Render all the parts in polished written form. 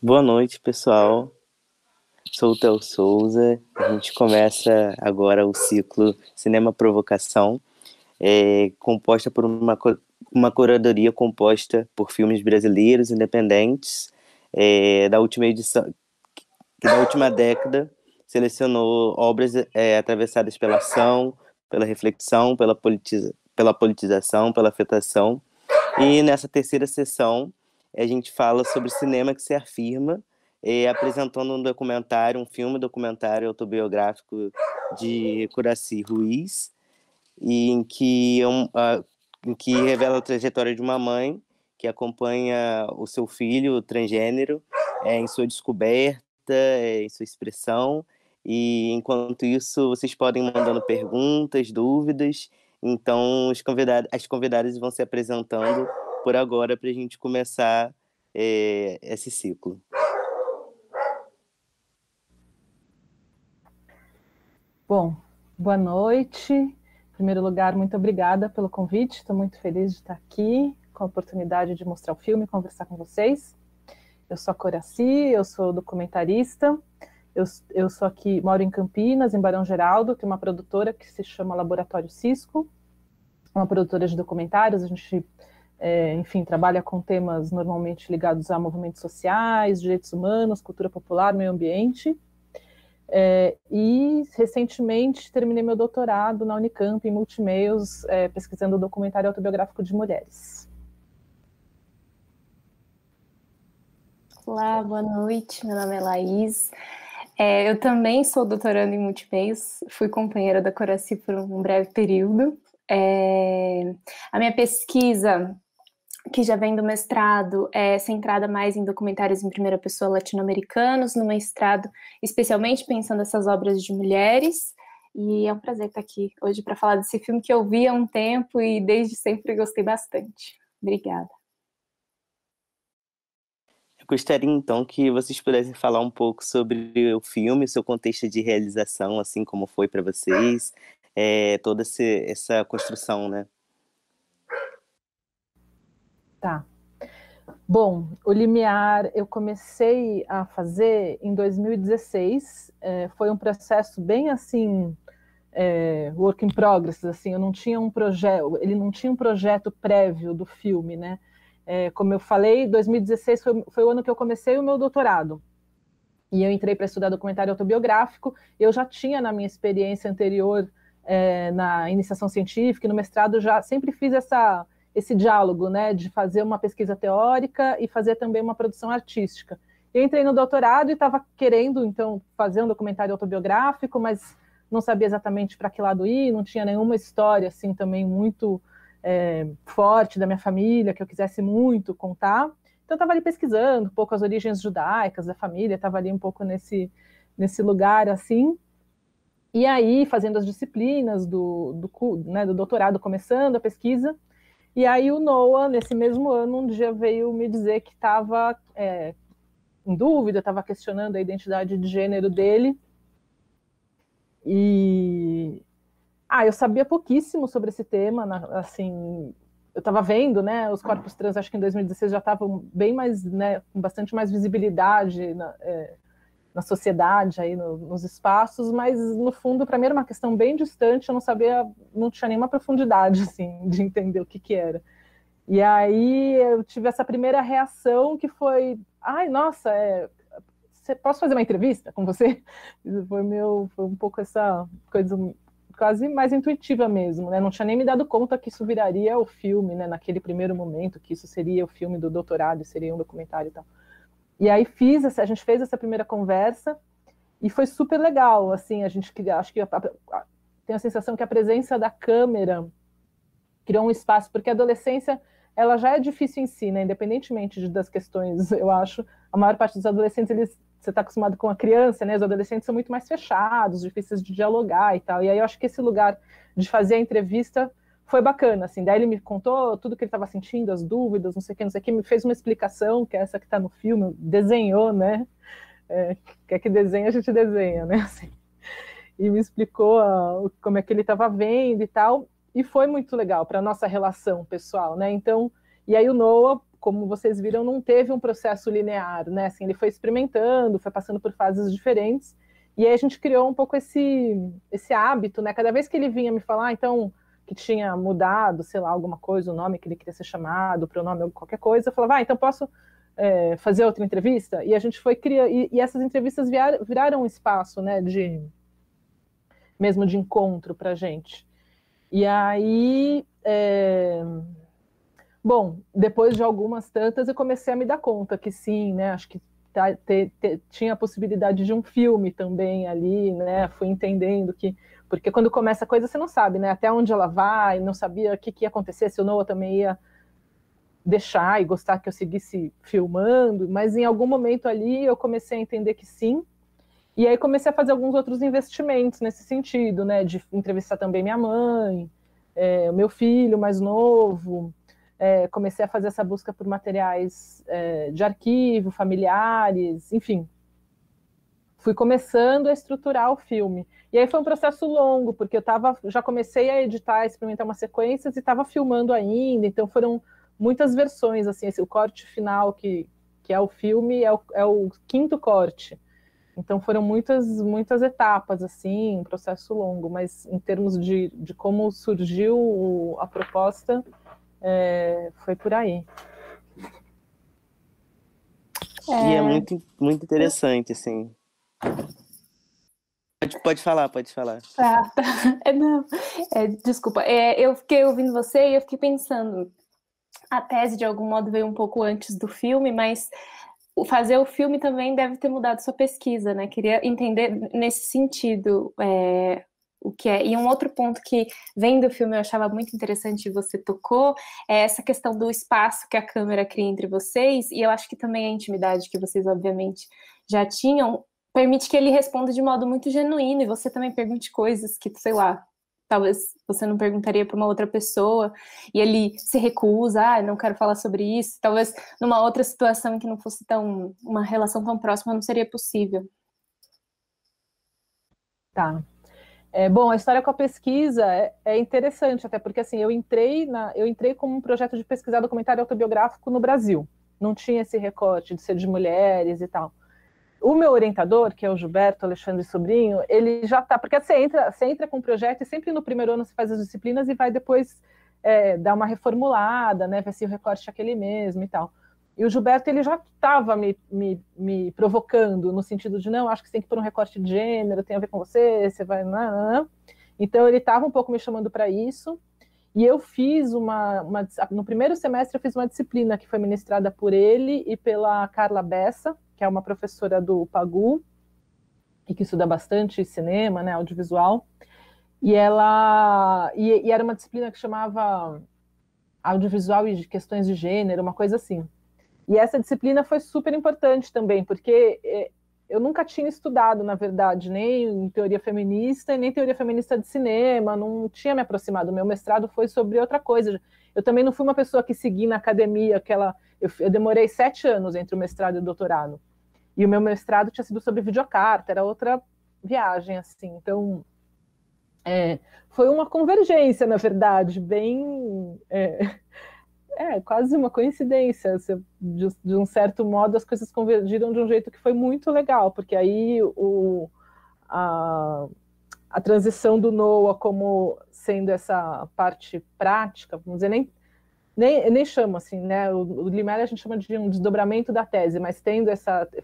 Boa noite, pessoal. Sou o Theo Souza. A gente começa agora o ciclo Cinema Provocação, composta por uma curadoria composta por filmes brasileiros independentes da última edição, que da última década selecionou obras atravessadas pela ação, pela reflexão, pela politização, pela afetação. E nessa terceira sessão, a gente fala sobre cinema que se afirma, apresentando um filme documentário autobiográfico de Coraci Ruiz, e em que revela a trajetória de uma mãe que acompanha o seu filho transgênero em sua descoberta, em sua expressão. E enquanto isso, vocês podem ir mandando perguntas, dúvidas. Então, as convidadas vão se apresentando por agora para a gente começar esse ciclo. Bom, boa noite. Em primeiro lugar, muito obrigada pelo convite. Estou muito feliz de estar aqui com a oportunidade de mostrar o filme e conversar com vocês. Eu sou a Coraci, eu sou documentarista. Eu sou aqui, moro em Campinas, em Barão Geraldo, tem uma produtora que se chama Laboratório Cisco, uma produtora de documentários. A gente, enfim, trabalha com temas normalmente ligados a movimentos sociais, direitos humanos, cultura popular, meio ambiente. E recentemente terminei meu doutorado na Unicamp em multimeios, pesquisando documentário autobiográfico de mulheres. Olá, boa noite, meu nome é Laís. Eu também sou doutoranda em multimeios, fui companheira da Coraci por um breve período. A minha pesquisa, que já vem do mestrado, é centrada mais em documentários em primeira pessoa latino-americanos, no mestrado, especialmente pensando essas obras de mulheres, e é um prazer estar aqui hoje para falar desse filme que eu vi há um tempo e desde sempre gostei bastante. Obrigada. Eu gostaria então que vocês pudessem falar um pouco sobre o filme, seu contexto de realização, assim como foi para vocês, toda essa construção, né? Tá. Bom, o Limiar eu comecei a fazer em 2016. Foi um processo bem assim, work in progress, assim. Eu não tinha um projeto, ele não tinha um projeto prévio do filme, né? Como eu falei, 2016 foi o ano que eu comecei o meu doutorado. E eu entrei para estudar documentário autobiográfico. Eu já tinha, na minha experiência anterior, na iniciação científica e no mestrado, já sempre fiz esse diálogo, né, de fazer uma pesquisa teórica e fazer também uma produção artística. Eu entrei no doutorado e estava querendo, então, fazer um documentário autobiográfico, mas não sabia exatamente para que lado ir, não tinha nenhuma história, assim, também muito forte da minha família, que eu quisesse muito contar. Então, eu estava ali pesquisando um pouco as origens judaicas da família, estava ali um pouco nesse lugar, assim. E aí, fazendo as disciplinas né, do doutorado, começando a pesquisa. E aí o Noah, nesse mesmo ano, um dia veio me dizer que estava em dúvida, estava questionando a identidade de gênero dele. E eu sabia pouquíssimo sobre esse tema, assim, eu estava vendo, né, os corpos trans, acho que em 2016 já estavam bem mais, né, com bastante mais visibilidade na sociedade, aí nos espaços, mas no fundo, para mim era uma questão bem distante, eu não sabia, não tinha nenhuma profundidade, assim, de entender o que era. E aí eu tive essa primeira reação que foi, nossa, posso fazer uma entrevista com você? Foi um pouco essa coisa quase mais intuitiva mesmo, né? Não tinha nem me dado conta que isso viraria o filme, né? Naquele primeiro momento, que isso seria o filme do doutorado, seria um documentário e tal. E aí a gente fez essa primeira conversa e foi super legal, assim, acho que tenho a sensação que a presença da câmera criou um espaço, porque a adolescência ela já é difícil em si, né? Independentemente das questões, eu acho, a maior parte dos adolescentes, você está acostumado com a criança, né? Os adolescentes são muito mais fechados, difíceis de dialogar e tal. E aí eu acho que esse lugar de fazer a entrevista foi bacana, assim. Daí ele me contou tudo que ele estava sentindo, as dúvidas, não sei o que, me fez uma explicação, que é essa que está no filme, desenhou, né? Quer que desenha, a gente desenha, né? Assim. E me explicou como é que ele estava vendo e tal. E foi muito legal para a nossa relação pessoal, né? Então, e aí o Noah, como vocês viram, não teve um processo linear, né? Assim, ele foi experimentando, foi passando por fases diferentes, e aí a gente criou um pouco esse hábito, né? Cada vez que ele vinha me falar, então, que tinha mudado, sei lá, alguma coisa, o nome que ele queria ser chamado, o pronome, qualquer coisa, eu falava, então posso fazer outra entrevista? E a gente foi criando, e essas entrevistas viraram um espaço, né, mesmo de encontro pra gente. E aí, bom, depois de algumas tantas, eu comecei a me dar conta que sim, né, acho que tinha a possibilidade de um filme também ali, né, fui entendendo que, porque quando começa a coisa você não sabe, né, até onde ela vai, não sabia o que ia acontecer, se o Noah também ia deixar e gostar que eu seguisse filmando, mas em algum momento ali eu comecei a entender que sim, e aí comecei a fazer alguns outros investimentos nesse sentido, né, de entrevistar também minha mãe, o meu filho mais novo, comecei a fazer essa busca por materiais de arquivo, familiares, enfim. Fui começando a estruturar o filme. E aí foi um processo longo, porque eu já comecei a editar, experimentar umas sequências e estava filmando ainda, então foram muitas versões, assim, o corte final que é o filme é o quinto corte. Então foram muitas etapas, assim, um processo longo, mas em termos de como surgiu a proposta, foi por aí. E é muito, muito interessante, assim. Pode falar. Tá. Não, desculpa, eu fiquei ouvindo você e eu fiquei pensando, a tese de algum modo veio um pouco antes do filme, mas fazer o filme também deve ter mudado sua pesquisa, né? Queria entender nesse sentido o que é. E um outro ponto que vem do filme eu achava muito interessante e você tocou, é essa questão do espaço que a câmera cria entre vocês, e eu acho que também a intimidade que vocês obviamente já tinham, permite que ele responda de modo muito genuíno, e você também pergunte coisas que, sei lá, talvez você não perguntaria para uma outra pessoa, e ele se recusa, não quero falar sobre isso, talvez numa outra situação em que não fosse uma relação tão próxima não seria possível. Tá. Bom, a história com a pesquisa é interessante, até porque assim, eu entrei como um projeto de pesquisar documentário autobiográfico no Brasil. Não tinha esse recorte de ser de mulheres e tal. O meu orientador, que é o Gilberto Alexandre Sobrinho, ele já está, porque você entra com um projeto e sempre no primeiro ano você faz as disciplinas e vai depois dar uma reformulada, né, ver se o recorte é aquele mesmo e tal. E o Gilberto, ele já estava me provocando, no sentido de, não, acho que você tem que pôr um recorte de gênero, tem a ver com você vai... Não. Então, ele estava um pouco me chamando para isso, e eu fiz no primeiro semestre, eu fiz uma disciplina que foi ministrada por ele e pela Carla Bessa, que é uma professora do PAGU, e que estuda bastante cinema, né, audiovisual, e era uma disciplina que chamava Audiovisual e Questões de Gênero, uma coisa assim. E essa disciplina foi super importante também, porque eu nunca tinha estudado, na verdade, nem teoria feminista e nem teoria feminista de cinema, não tinha me aproximado. O meu mestrado foi sobre outra coisa. Eu também não fui uma pessoa que segui na academia, eu demorei 7 anos entre o mestrado e o doutorado. E o meu mestrado tinha sido sobre videocarta, era outra viagem, assim. Então, foi uma convergência, na verdade, bem... quase uma coincidência. De um certo modo, as coisas convergiram de um jeito que foi muito legal, porque aí a transição do Noah como sendo essa parte prática, vamos dizer, nem chamo assim, né? O Liméria a gente chama de um desdobramento da tese, mas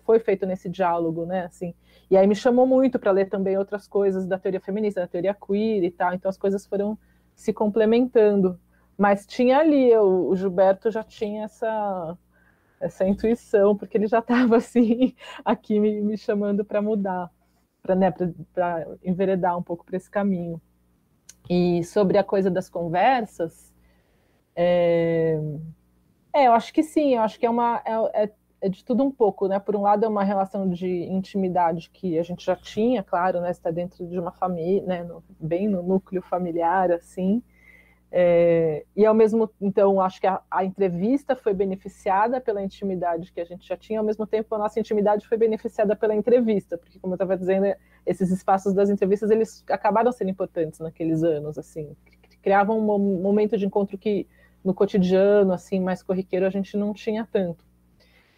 foi feito nesse diálogo, né? Assim, e aí me chamou muito para ler também outras coisas da teoria feminista, da teoria queer e tal, então as coisas foram se complementando. Mas tinha ali, o Gilberto já tinha essa intuição, porque ele já estava assim, aqui me chamando para mudar, para enveredar um pouco para esse caminho. E sobre a coisa das conversas, eu acho que sim, eu acho que é de tudo um pouco, né? Por um lado é uma relação de intimidade que a gente já tinha, claro, né? Está dentro de uma família, né? Bem no núcleo familiar, assim. E ao mesmo então acho que a entrevista foi beneficiada pela intimidade que a gente já tinha, ao mesmo tempo a nossa intimidade foi beneficiada pela entrevista, porque como eu estava dizendo, esses espaços das entrevistas eles acabaram sendo importantes naqueles anos, assim, criavam um momento de encontro que no cotidiano, assim, mais corriqueiro, a gente não tinha tanto.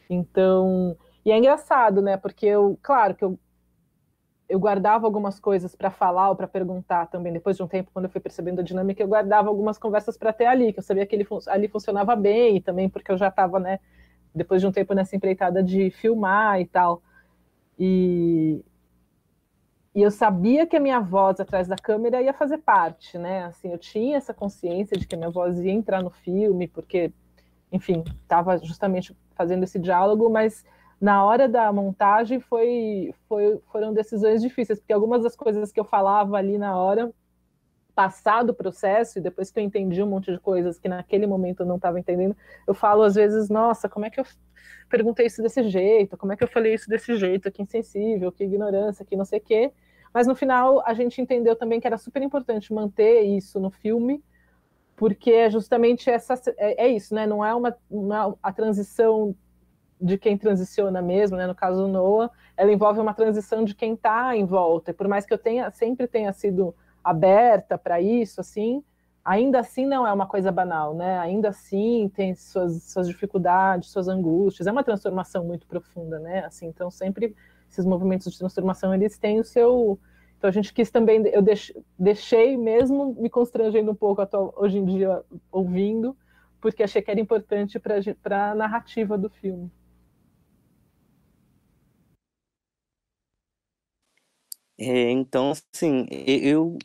Então, e é engraçado, né? Porque claro que eu guardava algumas coisas para falar ou para perguntar também. Depois de um tempo, quando eu fui percebendo a dinâmica, eu guardava algumas conversas para ter ali, que eu sabia que ali funcionava bem, e também porque eu já estava, né, depois de um tempo nessa empreitada de filmar e tal. E eu sabia que a minha voz atrás da câmera ia fazer parte, né? Assim, eu tinha essa consciência de que a minha voz ia entrar no filme, porque, enfim, estava justamente fazendo esse diálogo, mas na hora da montagem foram decisões difíceis, porque algumas das coisas que eu falava ali na hora, passado o processo, e depois que eu entendi um monte de coisas que naquele momento eu não estava entendendo, eu falo às vezes, nossa, como é que eu perguntei isso desse jeito, como é que eu falei isso desse jeito, que insensível, que ignorância, que não sei o quê. Mas no final a gente entendeu também que era super importante manter isso no filme, porque é justamente isso, né? Não é a transição de quem transiciona mesmo, né? No caso do Noah, ela envolve uma transição de quem está em volta. E por mais que eu sempre tenha sido aberta para isso, assim, ainda assim não é uma coisa banal, né? Ainda assim tem suas dificuldades, suas angústias. É uma transformação muito profunda, né? Assim, então sempre esses movimentos de transformação eles têm o seu. Então a gente quis também, eu deixei mesmo me constrangendo um pouco hoje em dia ouvindo, porque achei que era importante para a narrativa do filme. Então, assim, eu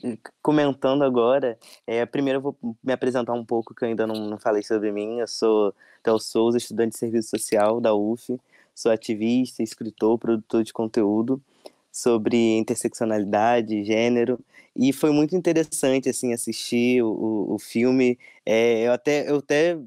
comentando agora, primeiro eu vou me apresentar um pouco, que eu ainda não falei sobre mim. Eu sou Theo Souza, estudante de serviço social da UF, sou ativista, escritor, produtor de conteúdo sobre interseccionalidade, gênero, e foi muito interessante, assim, assistir o filme. Eu até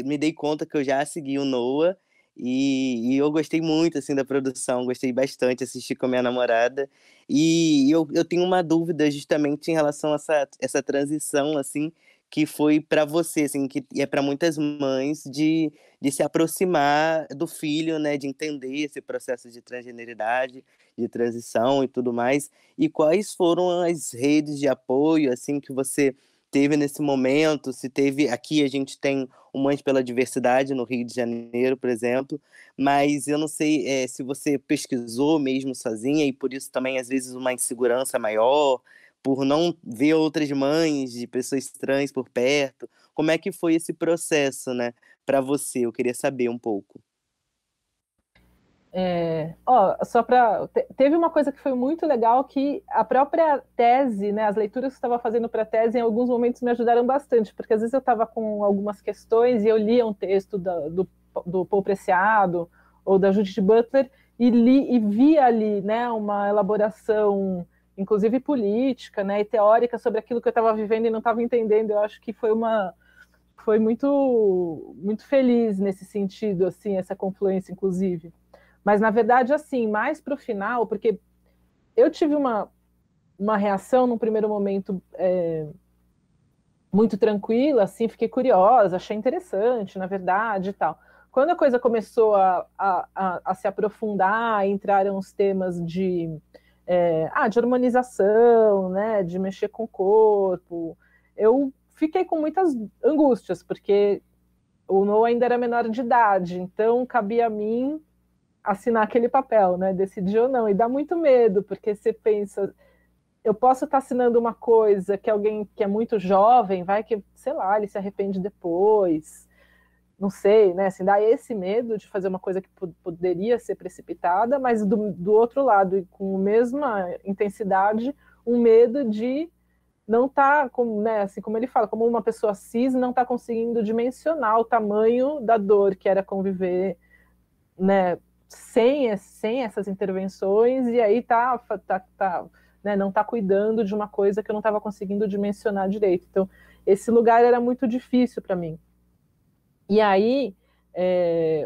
me dei conta que eu já segui o Noah, e eu gostei muito, assim, da produção, gostei bastante, assisti com a minha namorada, e eu tenho uma dúvida justamente em relação a essa transição, assim, que foi para você, assim, que é para muitas mães de se aproximar do filho, né, de entender esse processo de transgeneridade, de transição e tudo mais. E quais foram as redes de apoio, assim, que você teve nesse momento? Se teve, aqui a gente tem o Mães pela Diversidade no Rio de Janeiro, por exemplo, mas eu não sei se você pesquisou mesmo sozinha e por isso também às vezes uma insegurança maior, por não ver outras mães de pessoas trans por perto. Como é que foi esse processo, né, para você? Eu queria saber um pouco. Teve uma coisa que foi muito legal, que a própria tese, né, as leituras que eu estava fazendo para a tese, em alguns momentos me ajudaram bastante, porque às vezes eu estava com algumas questões e eu lia um texto do Paul Preciado ou da Judith Butler e via ali, né, uma elaboração, inclusive política, né, e teórica sobre aquilo que eu estava vivendo e não estava entendendo. Eu acho que foi muito feliz nesse sentido, assim, essa confluência, inclusive. Mas, na verdade, assim, mais para o final, porque eu tive uma reação num primeiro momento muito tranquila, assim, fiquei curiosa, achei interessante, na verdade, e tal. Quando a coisa começou a se aprofundar, entraram os temas de harmonização, né, de mexer com o corpo, eu fiquei com muitas angústias, porque o Noah ainda era menor de idade, então cabia a mim assinar aquele papel, né? Decidir ou não. E dá muito medo, porque você pensa, eu posso estar assinando uma coisa que alguém que é muito jovem, vai que, sei lá, ele se arrepende depois, não sei, né? Assim, dá esse medo de fazer uma coisa que poderia ser precipitada, mas do outro lado, e com a mesma intensidade, um medo de não estar, né, assim, como ele fala, como uma pessoa cis não está conseguindo dimensionar o tamanho da dor que era conviver, né, sem essas intervenções, e aí né, não está cuidando de uma coisa que eu não estava conseguindo dimensionar direito. Então, esse lugar era muito difícil para mim. E aí,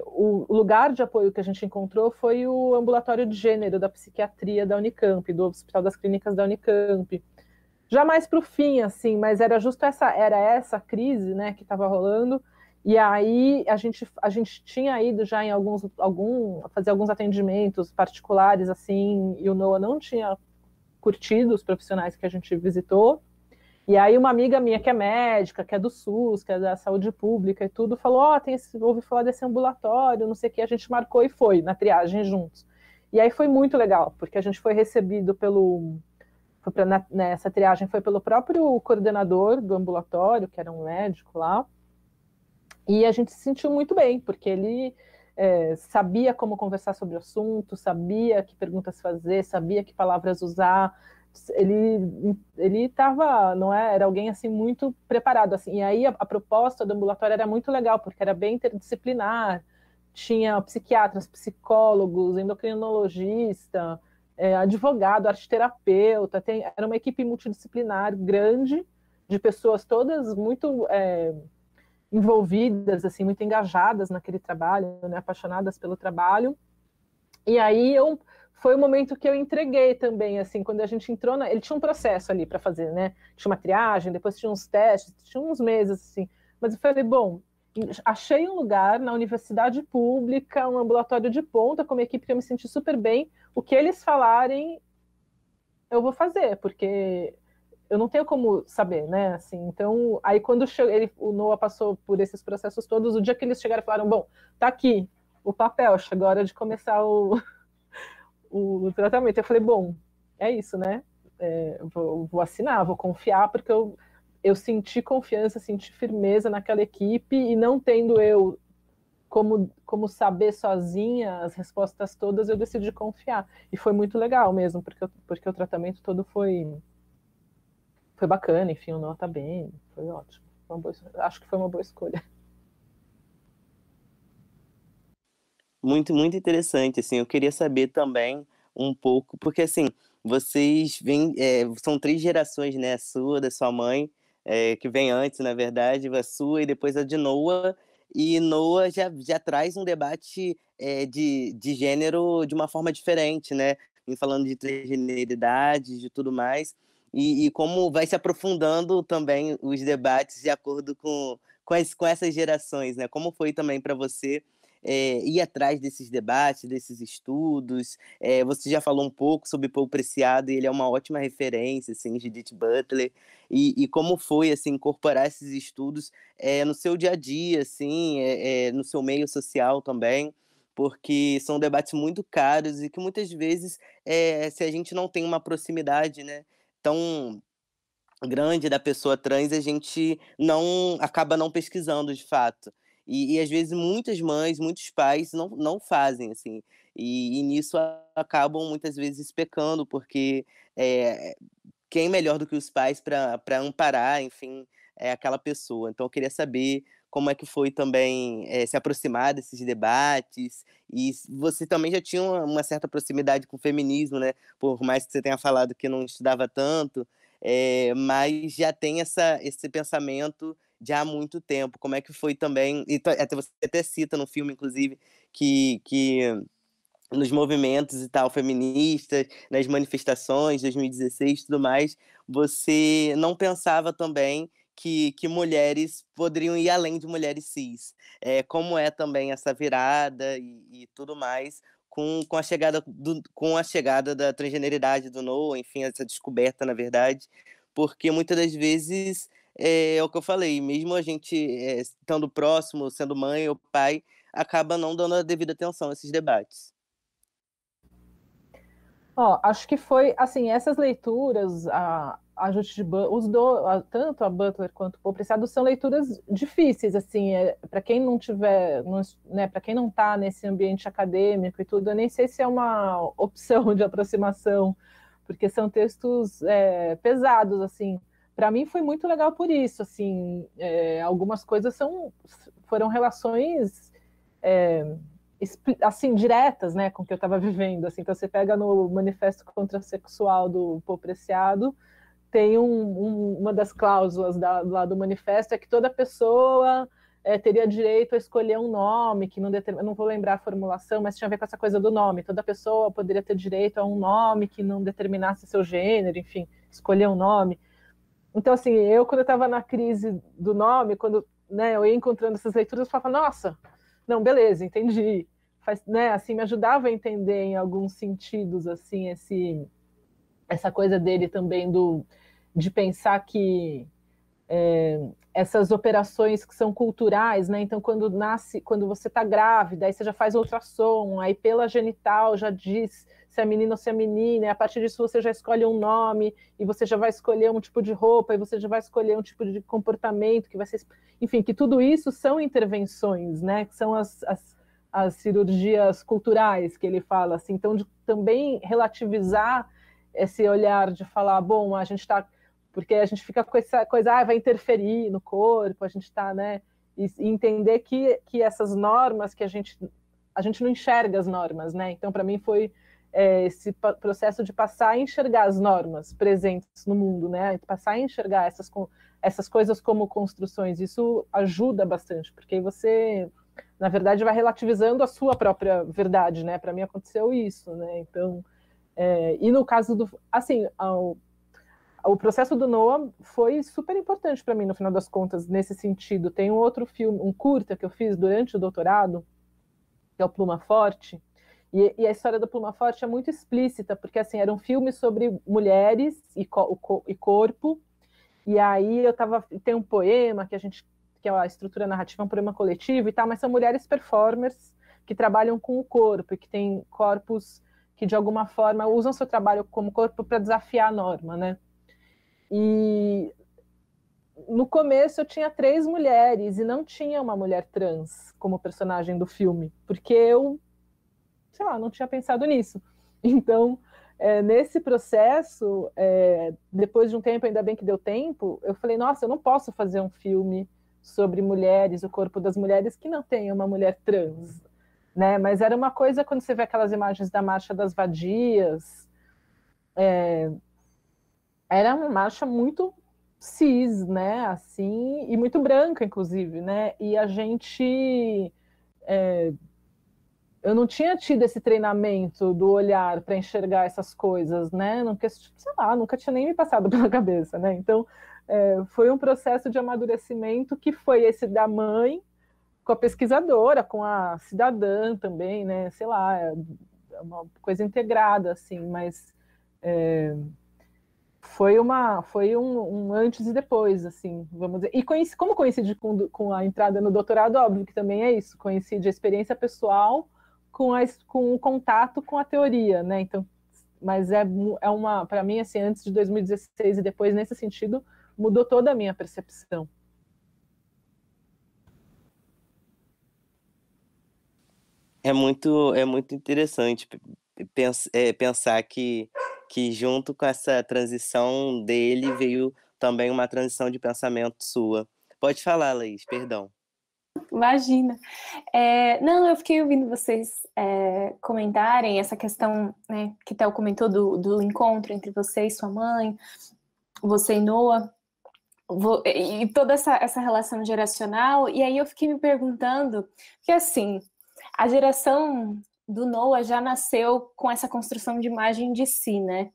o lugar de apoio que a gente encontrou foi o ambulatório de gênero da psiquiatria da Unicamp, do Hospital das Clínicas da Unicamp. Já mais para o fim, assim, mas era justo essa crise, né, que estava rolando. E aí a gente tinha ido já em fazer alguns atendimentos particulares, assim, e o Noah não tinha curtido os profissionais que a gente visitou. E aí uma amiga minha que é médica, que é do SUS, que é da saúde pública e tudo, falou, ouvi falar desse ambulatório, não sei o que, a gente marcou e foi na triagem juntos. E aí foi muito legal, porque a gente foi recebido nessa triagem foi pelo próprio coordenador do ambulatório, que era um médico lá, e a gente se sentiu muito bem, porque ele sabia como conversar sobre o assunto, sabia que perguntas fazer, sabia que palavras usar, ele estava, não é, era alguém assim muito preparado, assim. E aí a proposta do ambulatório era muito legal, porque era bem interdisciplinar, tinha psiquiatras, psicólogos, endocrinologista, advogado, arteterapeuta, era uma equipe multidisciplinar grande, de pessoas todas muito envolvidas, assim, muito engajadas naquele trabalho, né, apaixonadas pelo trabalho. E aí foi o momento que eu entreguei também, assim, quando a gente entrou, ele tinha um processo ali para fazer, né? Tinha uma triagem, depois tinha uns testes, tinha uns meses, assim. Mas eu falei, bom, achei um lugar na universidade pública, um ambulatório de ponta, com uma equipe que eu me senti super bem. O que eles falarem, eu vou fazer, porque eu não tenho como saber, né? Assim, então, aí quando o Noah passou por esses processos todos, o dia que eles chegaram e falaram, bom, tá aqui o papel, chegou a hora de começar o tratamento. Eu falei, bom, é isso, né? Vou assinar, vou confiar, porque eu senti confiança, senti firmeza naquela equipe, e não tendo eu como saber sozinha as respostas todas, eu decidi confiar. E foi muito legal mesmo, porque o tratamento todo foi bacana, enfim, o Noah tá bem, foi ótimo. Acho que foi uma boa escolha. Muito, muito interessante, assim, eu queria saber também um pouco, porque assim, vocês vêm, são 3 gerações, né, a sua, da sua mãe, que vem antes, na verdade, a sua e depois a de Noah, e Noah já traz um debate de gênero de uma forma diferente, né, em falando de transgeneridade, de tudo mais, e como vai se aprofundando também os debates de acordo com essas gerações, né, como foi também para você ir atrás desses debates, desses estudos. Você já falou um pouco sobre Paul Preciado, e ele é uma ótima referência, assim, Judith Butler, e como foi assim, incorporar esses estudos no seu dia a dia, assim, no seu meio social também, porque são debates muito caros e que muitas vezes, se a gente não tem uma proximidade, né, tão grande da pessoa trans, a gente acaba não pesquisando de fato. E às vezes muitas mães, muitos pais não fazem, assim, e nisso acabam muitas vezes pecando, porque quem melhor do que os pais para amparar, enfim, aquela pessoa. Então eu queria saber como é que foi também se aproximar desses debates, e você também já tinha uma certa proximidade com o feminismo, né? Por mais que você tenha falado que não estudava tanto, mas já tem esse pensamento já há muito tempo. Como é que foi também, e até você até cita no filme, inclusive, que nos movimentos e tal, feministas, nas manifestações, 2016 e tudo mais, você não pensava também que mulheres poderiam ir além de mulheres cis. Como é também essa virada e tudo mais, com a chegada da transgeneridade do Noah, enfim, essa descoberta, na verdade, porque muitas das vezes é o que eu falei, mesmo a gente estando próximo, sendo mãe ou pai, acaba não dando a devida atenção a esses debates. Acho que foi, assim, essas leituras, a Judith Butler, tanto a Butler quanto o Paul Preciado, são leituras difíceis, assim, para quem não tiver, né, para quem não está nesse ambiente acadêmico e tudo, eu nem sei se é uma opção de aproximação, porque são textos pesados, assim. Para mim foi muito legal por isso, assim, algumas coisas foram relações assim, diretas, né, com o que eu estava vivendo, assim, então você pega no Manifesto Contrasexual do Paul Preciado, tem uma das cláusulas lá do manifesto é que toda pessoa teria direito a escolher um nome, que não vou lembrar a formulação, mas tinha a ver com essa coisa do nome, toda pessoa poderia ter direito a um nome que não determinasse seu gênero, enfim, escolher um nome. Então, assim, quando eu estava na crise do nome, quando, né, eu ia encontrando essas leituras, eu falava, nossa, não, beleza, entendi. Né, assim, me ajudava a entender em alguns sentidos, assim, essa coisa dele também de pensar que essas operações que são culturais, né? Então, quando você está grávida, aí você já faz ultrassom, aí pela genital já diz se é menino ou se é menina, e a partir disso você já escolhe um nome, e você já vai escolher um tipo de roupa, e você já vai escolher um tipo de comportamento, que vai ser... Enfim, que tudo isso são intervenções, né? Que são as cirurgias culturais que ele fala, assim. Então, de também relativizar esse olhar de falar, bom, a gente está... Porque a gente fica com essa coisa, vai interferir no corpo, a gente está, né? E entender que essas normas, que a gente não enxerga as normas, né? Então, para mim, foi esse processo de passar a enxergar as normas presentes no mundo, né? Passar a enxergar essas coisas como construções. Isso ajuda bastante, porque você, na verdade, vai relativizando a sua própria verdade, né? Para mim aconteceu isso, né? Então, e no caso do... Assim, o processo do Noah foi super importante para mim, no final das contas, nesse sentido. Tem um outro filme, um curta que eu fiz durante o doutorado, que é o Pluma Forte, e a história da Pluma Forte é muito explícita, porque assim, era um filme sobre mulheres e corpo, e aí tem um poema que é a estrutura narrativa, é um poema coletivo e tal, mas são mulheres performers que trabalham com o corpo, e que têm corpos que de alguma forma usam seu trabalho como corpo para desafiar a norma, né? E no começo eu tinha 3 mulheres e não tinha uma mulher trans como personagem do filme, porque eu, sei lá, não tinha pensado nisso. Então, nesse processo, depois de um tempo, ainda bem que deu tempo, eu falei, nossa, eu não posso fazer um filme sobre mulheres, o corpo das mulheres, que não tenha uma mulher trans, né? Mas era uma coisa, quando você vê aquelas imagens da Marcha das Vadias, era uma marcha muito cis, né, assim, e muito branca, inclusive, né, e a gente... eu não tinha tido esse treinamento do olhar para enxergar essas coisas, né, nunca, sei lá, nunca tinha nem me passado pela cabeça, né, então foi um processo de amadurecimento que foi esse da mãe com a pesquisadora, com a cidadã também, né, sei lá, é uma coisa integrada, assim, mas... foi um antes e depois, assim, vamos dizer. E como coincide com a entrada no doutorado, óbvio que também é isso, coincide a experiência pessoal com o contato com a teoria, né? Então, mas para mim, assim, antes de 2016 e depois, nesse sentido, mudou toda a minha percepção. É muito interessante pensar que junto com essa transição dele veio também uma transição de pensamento sua. Pode falar, Laís, perdão. Imagina. Não, eu fiquei ouvindo vocês comentarem essa questão, né, que Théo comentou do encontro entre você e sua mãe, você e Noah, e toda essa relação geracional, e aí eu fiquei me perguntando, que assim, a geração do Noah já nasceu com essa construção de imagem de si, né?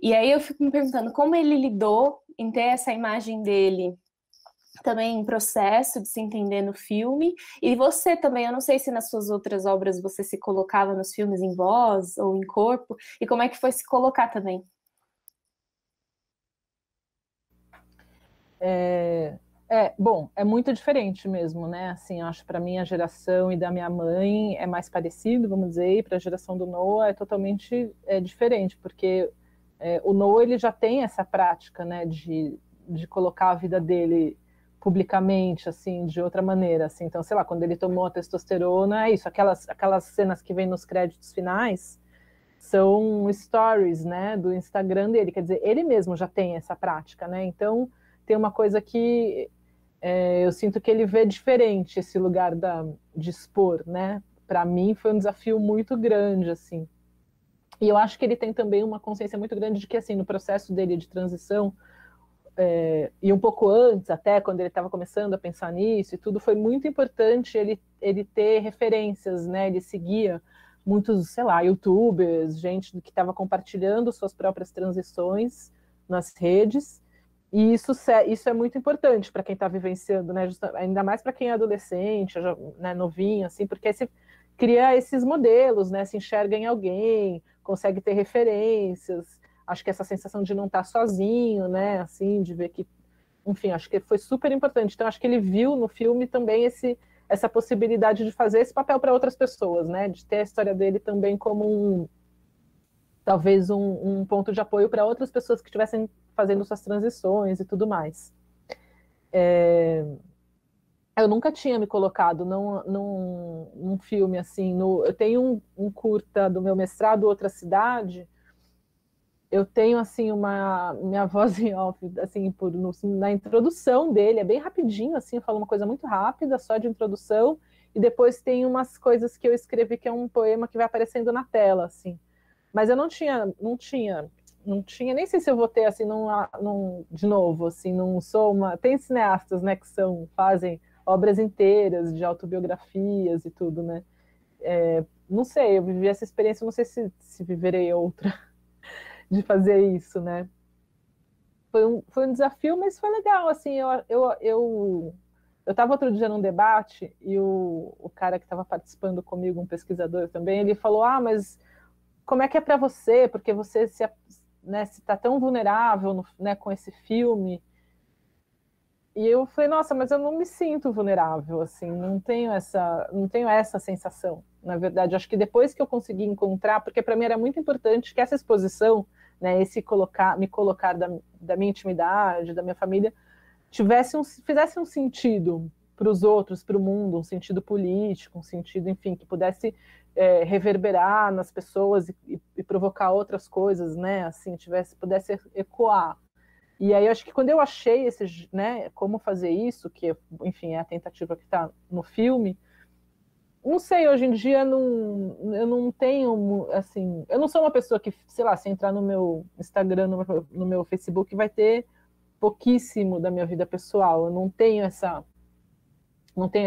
E aí eu fico me perguntando como ele lidou em ter essa imagem dele também em processo de se entender no filme, e você também, eu não sei se nas suas outras obras você se colocava nos filmes em voz ou em corpo, e como é que foi se colocar também? Bom, é muito diferente mesmo, né? Assim, acho para minha geração e da minha mãe é mais parecido, vamos dizer, e para a geração do Noah é totalmente diferente, porque o Noah ele já tem essa prática, né, de colocar a vida dele publicamente, assim, de outra maneira, assim. Então, sei lá, quando ele tomou a testosterona, é isso, aquelas cenas que vem nos créditos finais são stories, né, do Instagram dele, quer dizer, ele mesmo já tem essa prática, né? Então, tem uma coisa que eu sinto que ele vê diferente esse lugar de expor, né? Para mim foi um desafio muito grande, assim. E eu acho que ele tem também uma consciência muito grande de que, assim, no processo dele de transição, e um pouco antes, até quando ele estava começando a pensar nisso e tudo, foi muito importante ele ter referências, né? Ele seguia muitos, sei lá, youtubers, gente que estava compartilhando suas próprias transições nas redes, e isso é muito importante para quem está vivenciando, né? Ainda mais para quem é adolescente, né, novinho, assim, porque você cria esses modelos, né? Se enxerga em alguém, consegue ter referências. acho que essa sensação de não estar sozinho, né, assim, de ver que, enfim, acho que foi super importante. Então, acho que ele viu no filme também essa possibilidade de fazer esse papel para outras pessoas, né, de ter a história dele também como talvez um ponto de apoio para outras pessoas que estivessem fazendo suas transições e tudo mais. Eu nunca tinha me colocado num filme assim. Eu tenho um curta do meu mestrado, Outra Cidade. Eu tenho assim minha voz em off, assim, na introdução dele, é bem rapidinho, assim, eu falo uma coisa muito rápida, só de introdução, e depois tem umas coisas que eu escrevi que é um poema que vai aparecendo na tela, assim. Mas eu não tinha, nem sei se eu vou ter assim, de novo, assim, não sou uma. Tem cineastas, né, que fazem obras inteiras de autobiografias e tudo, né? Não sei, eu vivi essa experiência, não sei se viverei outra de fazer isso, né? Foi um desafio, mas foi legal, assim, eu estava outro dia num debate e o cara que estava participando comigo, um pesquisador também, ele falou, mas como é que é para você? Porque você se está tão vulnerável, né, com esse filme. E eu falei, nossa, mas eu não me sinto vulnerável, assim, não tenho essa sensação. Na verdade, acho que depois que eu consegui encontrar, porque para mim era muito importante que essa exposição, né, me colocar da minha intimidade, da minha família, fizesse um sentido para os outros, para o mundo, um sentido político, um sentido, enfim, que pudesse reverberar nas pessoas e provocar outras coisas, né, assim, pudesse ecoar. E aí, eu acho que quando eu achei né, como fazer isso, que, enfim, é a tentativa que está no filme, não sei, hoje em dia eu não tenho, assim, eu não sou uma pessoa que, sei lá, se entrar no meu Instagram, no meu Facebook, vai ter pouquíssimo da minha vida pessoal, eu não tenho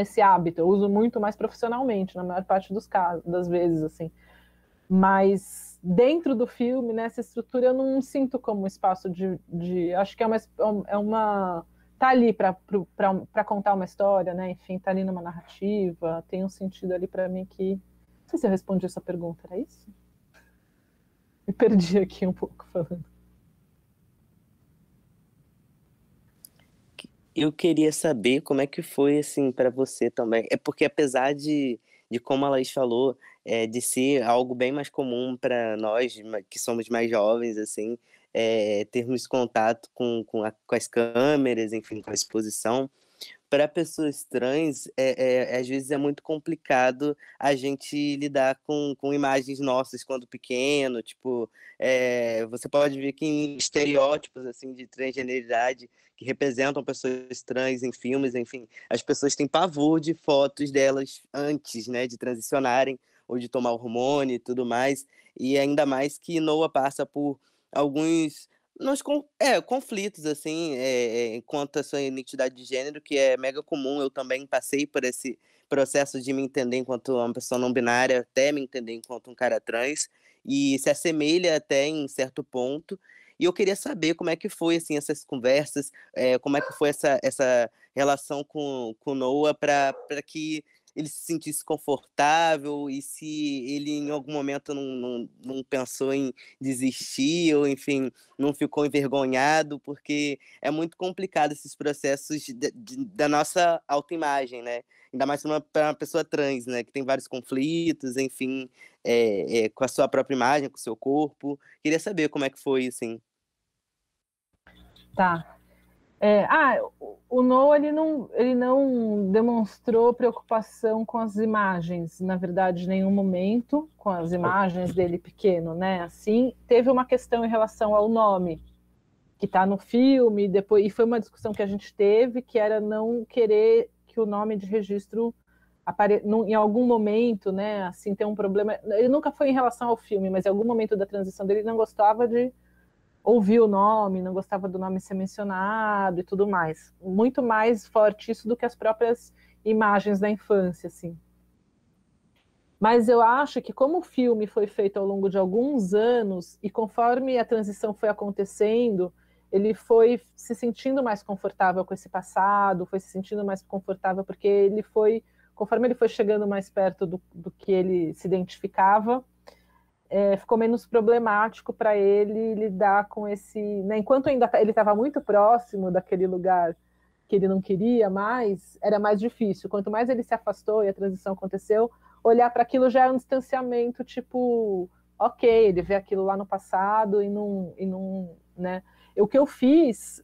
esse hábito, eu uso muito mais profissionalmente, na maior parte dos casos, das vezes, assim. Mas dentro do filme, nessa estrutura, eu não sinto como um espaço acho que tá ali para contar uma história, né? Enfim, tá ali numa narrativa, tem um sentido ali para mim que... Não sei se eu respondi essa pergunta, era isso? Me perdi aqui um pouco falando. Eu queria saber como é que foi, assim, para você também. É porque apesar de como a Laís falou, de ser algo bem mais comum para nós, que somos mais jovens, assim, termos contato com as câmeras, enfim, com a exposição, para pessoas trans, às vezes é muito complicado a gente lidar com imagens nossas quando pequeno, tipo, você pode ver que em estereótipos, assim, de transgeneridade que representam pessoas trans em filmes, enfim, as pessoas têm pavor de fotos delas antes, né, de transicionarem ou de tomar hormônio e tudo mais, e ainda mais que Noah passa por alguns conflitos, assim, quanto à sua identidade de gênero, que é mega comum. Eu também passei por esse processo de me entender enquanto uma pessoa não binária, até me entender enquanto um cara trans, e se assemelha até em certo ponto. E eu queria saber como é que foi, assim, essas conversas, como é que foi essa relação com o Noah para que ele se sentisse confortável e se ele em algum momento não pensou em desistir ou, enfim, não ficou envergonhado, porque é muito complicado esses processos da nossa autoimagem, né? Ainda mais para uma pessoa trans, né? Que tem vários conflitos, enfim, com a sua própria imagem, com o seu corpo. Queria saber como é que foi, assim. Tá. O Noah, ele não demonstrou preocupação com as imagens, na verdade, em nenhum momento, com as imagens dele pequeno, né? Assim, teve uma questão em relação ao nome, que está no filme, e foi uma discussão que a gente teve, que era não querer que o nome de registro em algum momento, né, assim, tem um problema. Ele nunca foi em relação ao filme, mas em algum momento da transição dele ele não gostava de ouvir o nome, não gostava do nome ser mencionado e tudo mais. Muito mais forte isso do que as próprias imagens da infância, assim. Mas eu acho que como o filme foi feito ao longo de alguns anos e conforme a transição foi acontecendo, ele foi se sentindo mais confortável com esse passado, foi se sentindo mais confortável porque conforme ele foi chegando mais perto do que ele se identificava, ficou menos problemático para ele lidar com esse, né? Enquanto ainda ele estava muito próximo daquele lugar que ele não queria mais, era mais difícil. Quanto mais ele se afastou e a transição aconteceu, olhar para aquilo já é um distanciamento, tipo, ok, ele vê aquilo lá no passado e não, né? O que eu fiz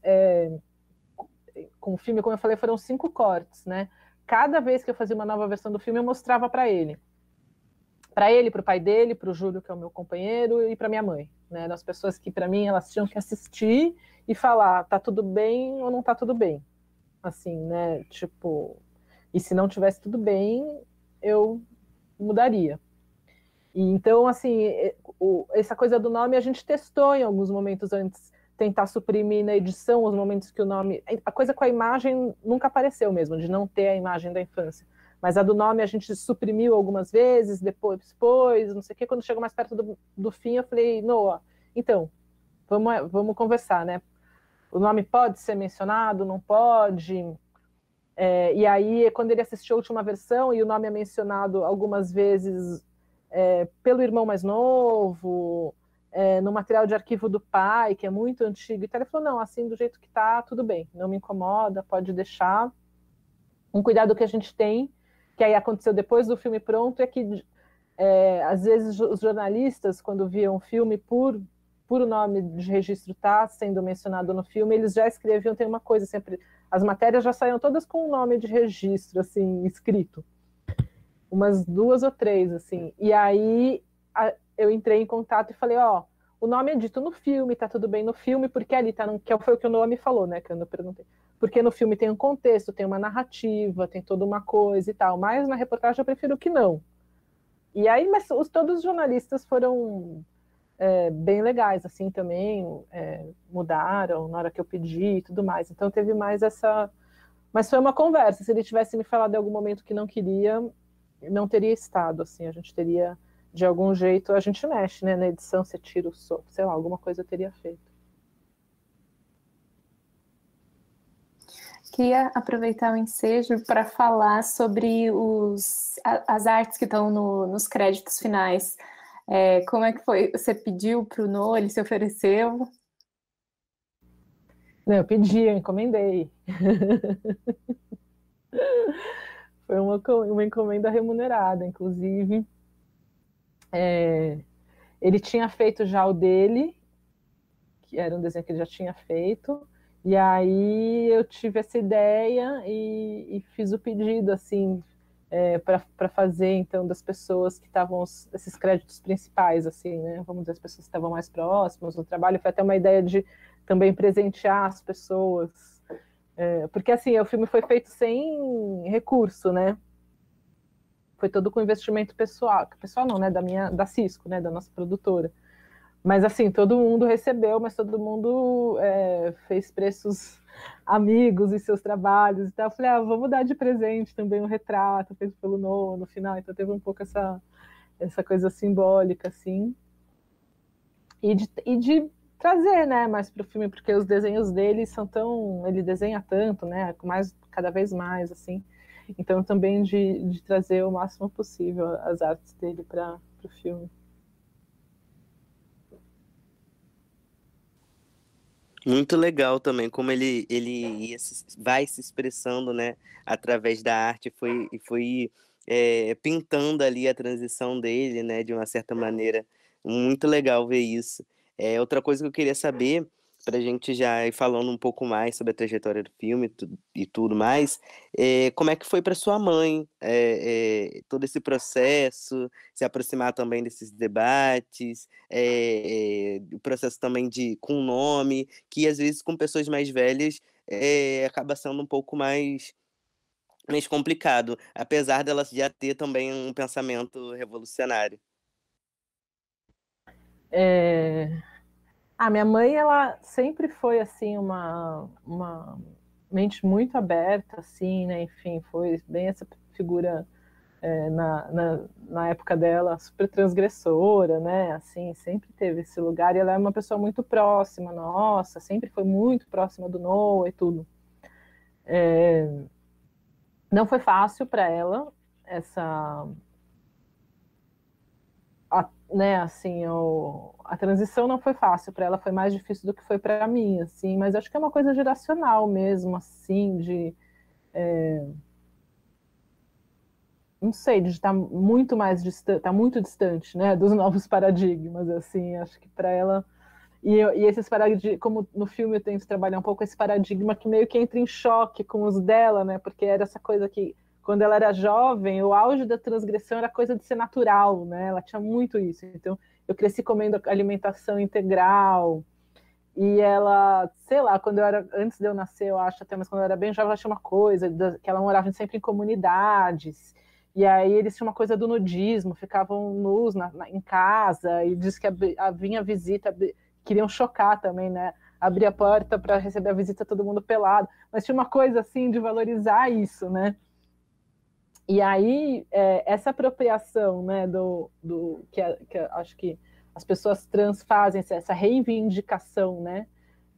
com o filme, como eu falei, foram 5 cortes, né? Cada vez que eu fazia uma nova versão do filme, eu mostrava para ele, para o pai dele, para o Júlio, que é o meu companheiro, e para minha mãe, né? As pessoas que, para mim, elas tinham que assistir e falar, tá tudo bem ou não tá tudo bem, assim, né? Tipo, e se não tivesse tudo bem, eu mudaria. E então, assim, essa coisa do nome a gente testou em alguns momentos antes, tentar suprimir na edição os momentos que o nome... A coisa com a imagem nunca apareceu mesmo, de não ter a imagem da infância. Mas a do nome a gente suprimiu algumas vezes, depois, não sei o quê. Quando chegou mais perto do fim, eu falei, Noah, então, vamos conversar, né? O nome pode ser mencionado, não pode... e aí, quando ele assistiu a última versão e o nome é mencionado algumas vezes pelo irmão mais novo, no material de arquivo do pai, que é muito antigo, então ele falou, não, assim, do jeito que tá, tudo bem, não me incomoda, pode deixar. Um cuidado que a gente tem, que aí aconteceu depois do filme pronto, é que às vezes os jornalistas, quando viam o filme por o nome de registro tá sendo mencionado no filme, eles já escreviam, tem uma coisa sempre, as matérias já saíam todas com o nome de registro, assim, escrito. Umas 2 ou 3, assim. E aí eu entrei em contato e falei, o nome é dito no filme, tá tudo bem no filme, porque ali tá, que foi o que o Noah me falou, né, que eu não perguntei. Porque no filme tem um contexto, tem uma narrativa, tem toda uma coisa e tal, mas na reportagem eu prefiro que não. E aí, mas todos os jornalistas foram bem legais, assim, também, mudaram na hora que eu pedi e tudo mais. Então teve mais essa... Mas foi uma conversa, se ele tivesse me falado em algum momento que não queria, não teria estado, assim, a gente teria, de algum jeito, a gente mexe, né, na edição, você tira o som, sei lá, alguma coisa eu teria feito. Queria aproveitar o ensejo para falar sobre as artes que estão nos créditos finais. Como é que foi? Você pediu para o Noah, ele se ofereceu? Não, eu pedi, eu encomendei. Foi uma encomenda remunerada, inclusive. Ele tinha feito já o dele, que era um desenho que ele já tinha feito, e aí eu tive essa ideia e fiz o pedido, assim, para fazer, então, das pessoas que estavam, esses créditos principais, assim, né, vamos dizer, as pessoas que estavam mais próximas do trabalho, foi até uma ideia de também presentear as pessoas, porque, assim, o filme foi feito sem recurso, né, foi todo com investimento pessoal não, né, da Cisco, né, da nossa produtora. Mas assim, todo mundo recebeu, mas todo mundo fez preços amigos em seus trabalhos. Então eu falei, vamos dar de presente também um retrato feito pelo Noah no final. Então teve um pouco essa coisa simbólica, assim. E de trazer, né, mais para o filme, porque os desenhos dele são tão... Ele desenha tanto, né, cada vez mais, assim. Então também de trazer o máximo possível as artes dele para o filme. Muito legal também como ele vai se expressando, né, através da arte, foi pintando ali a transição dele, né, de uma certa maneira. Muito legal ver isso. Outra coisa que eu queria saber, para a gente já ir falando um pouco mais sobre a trajetória do filme e tudo mais, como é que foi para sua mãe todo esse processo, se aproximar também desses debates, o processo também com o nome, que às vezes com pessoas mais velhas acaba sendo um pouco mais complicado, apesar delas já ter também um pensamento revolucionário. Minha mãe, ela sempre foi, assim, uma mente muito aberta, assim, né, enfim, foi bem essa figura na época dela, super transgressora, né, assim, sempre teve esse lugar, e ela é uma pessoa muito próxima, nossa, sempre foi muito próxima do Noah e tudo. Não foi fácil para ela, né, assim, a transição não foi fácil para ela, foi mais difícil do que foi para mim, assim, mas acho que é uma coisa geracional mesmo, assim, de não sei, de estar muito mais distante, tá muito distante, né, dos novos paradigmas, assim, acho que para ela e esses paradigmas, como no filme eu tento trabalhar um pouco esse paradigma que meio que entra em choque com os dela, né, porque era essa coisa que quando ela era jovem, o auge da transgressão era coisa de ser natural, né, ela tinha muito isso, então eu cresci comendo alimentação integral, e ela, sei lá, quando eu era, antes de eu nascer, eu acho até, mas quando eu era bem jovem, ela tinha uma coisa, que ela morava sempre em comunidades, e aí eles tinham uma coisa do nudismo, ficavam nus em casa, e diz que vinha visita, queriam chocar também, né? Abrir a porta para receber a visita, todo mundo pelado, mas tinha uma coisa assim de valorizar isso, né? E aí, essa apropriação, né, que acho que as pessoas trans fazem, essa reivindicação, né,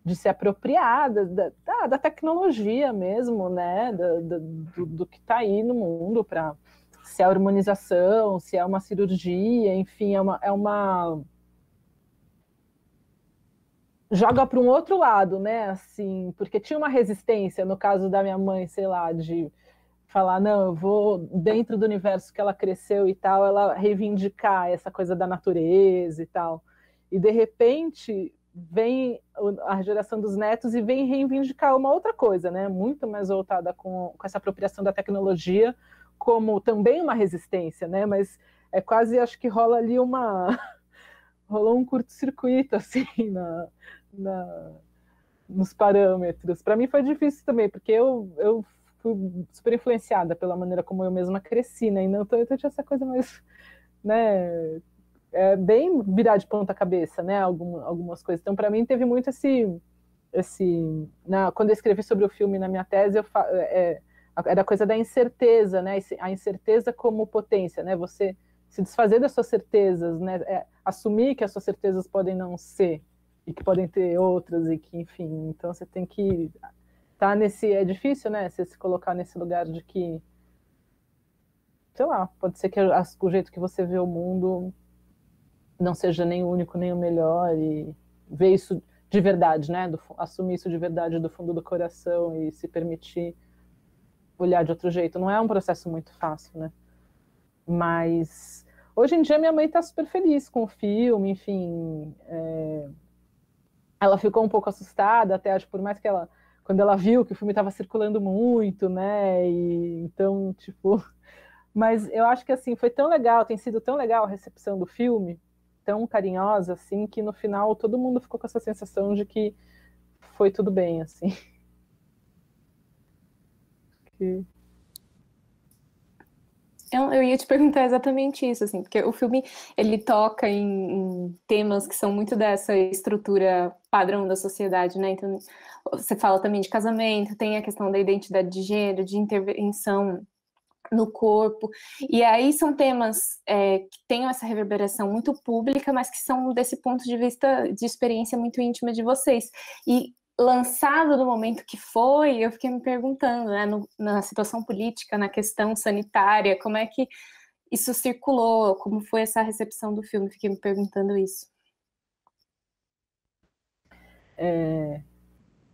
de se apropriar da tecnologia mesmo, né, do que está aí no mundo, para se é a hormonização, se é uma cirurgia, enfim, é uma joga para um outro lado, né, assim, porque tinha uma resistência, no caso da minha mãe, sei lá, de falar, não, eu vou, dentro do universo que ela cresceu e tal, ela reivindicar essa coisa da natureza e tal. E, de repente, vem a geração dos netos e vem reivindicar uma outra coisa, né? Muito mais voltada com essa apropriação da tecnologia, como também uma resistência, né? Mas é quase, acho que rola ali rolou um curto-circuito, assim, na, nos parâmetros. Para mim foi difícil também, porque eu fui super influenciada pela maneira como eu mesma cresci, né? Então eu tinha essa coisa mais, né? Bem virar de ponta cabeça, né? Algumas coisas. Então para mim teve muito quando eu escrevi sobre o filme na minha tese, era a coisa da incerteza, né? A incerteza como potência, né? Você se desfazer das suas certezas, né? Assumir que as suas certezas podem não ser e que podem ter outras e que, enfim, então você tem que estar nesse, é difícil, né, você se colocar nesse lugar de que, sei lá, pode ser que o jeito que você vê o mundo não seja nem o único, nem o melhor, e ver isso de verdade, né, assumir isso de verdade do fundo do coração e se permitir olhar de outro jeito. Não é um processo muito fácil, né, mas hoje em dia minha mãe está super feliz com o filme, enfim, ela ficou um pouco assustada, até acho, por mais que ela, quando ela viu que o filme estava circulando muito, né, e então, tipo, mas eu acho que, assim, foi tão legal, tem sido tão legal a recepção do filme, tão carinhosa, assim, que no final todo mundo ficou com essa sensação de que foi tudo bem, assim. Que... Eu ia te perguntar exatamente isso, assim, porque o filme, ele toca em temas que são muito dessa estrutura padrão da sociedade, né, então você fala também de casamento, tem a questão da identidade de gênero, de intervenção no corpo, e aí são temas que têm essa reverberação muito pública, mas que são desse ponto de vista de experiência muito íntima de vocês, e lançado no momento que foi, eu fiquei me perguntando, né, na situação política, na questão sanitária, como é que isso circulou, como foi essa recepção do filme, fiquei me perguntando isso.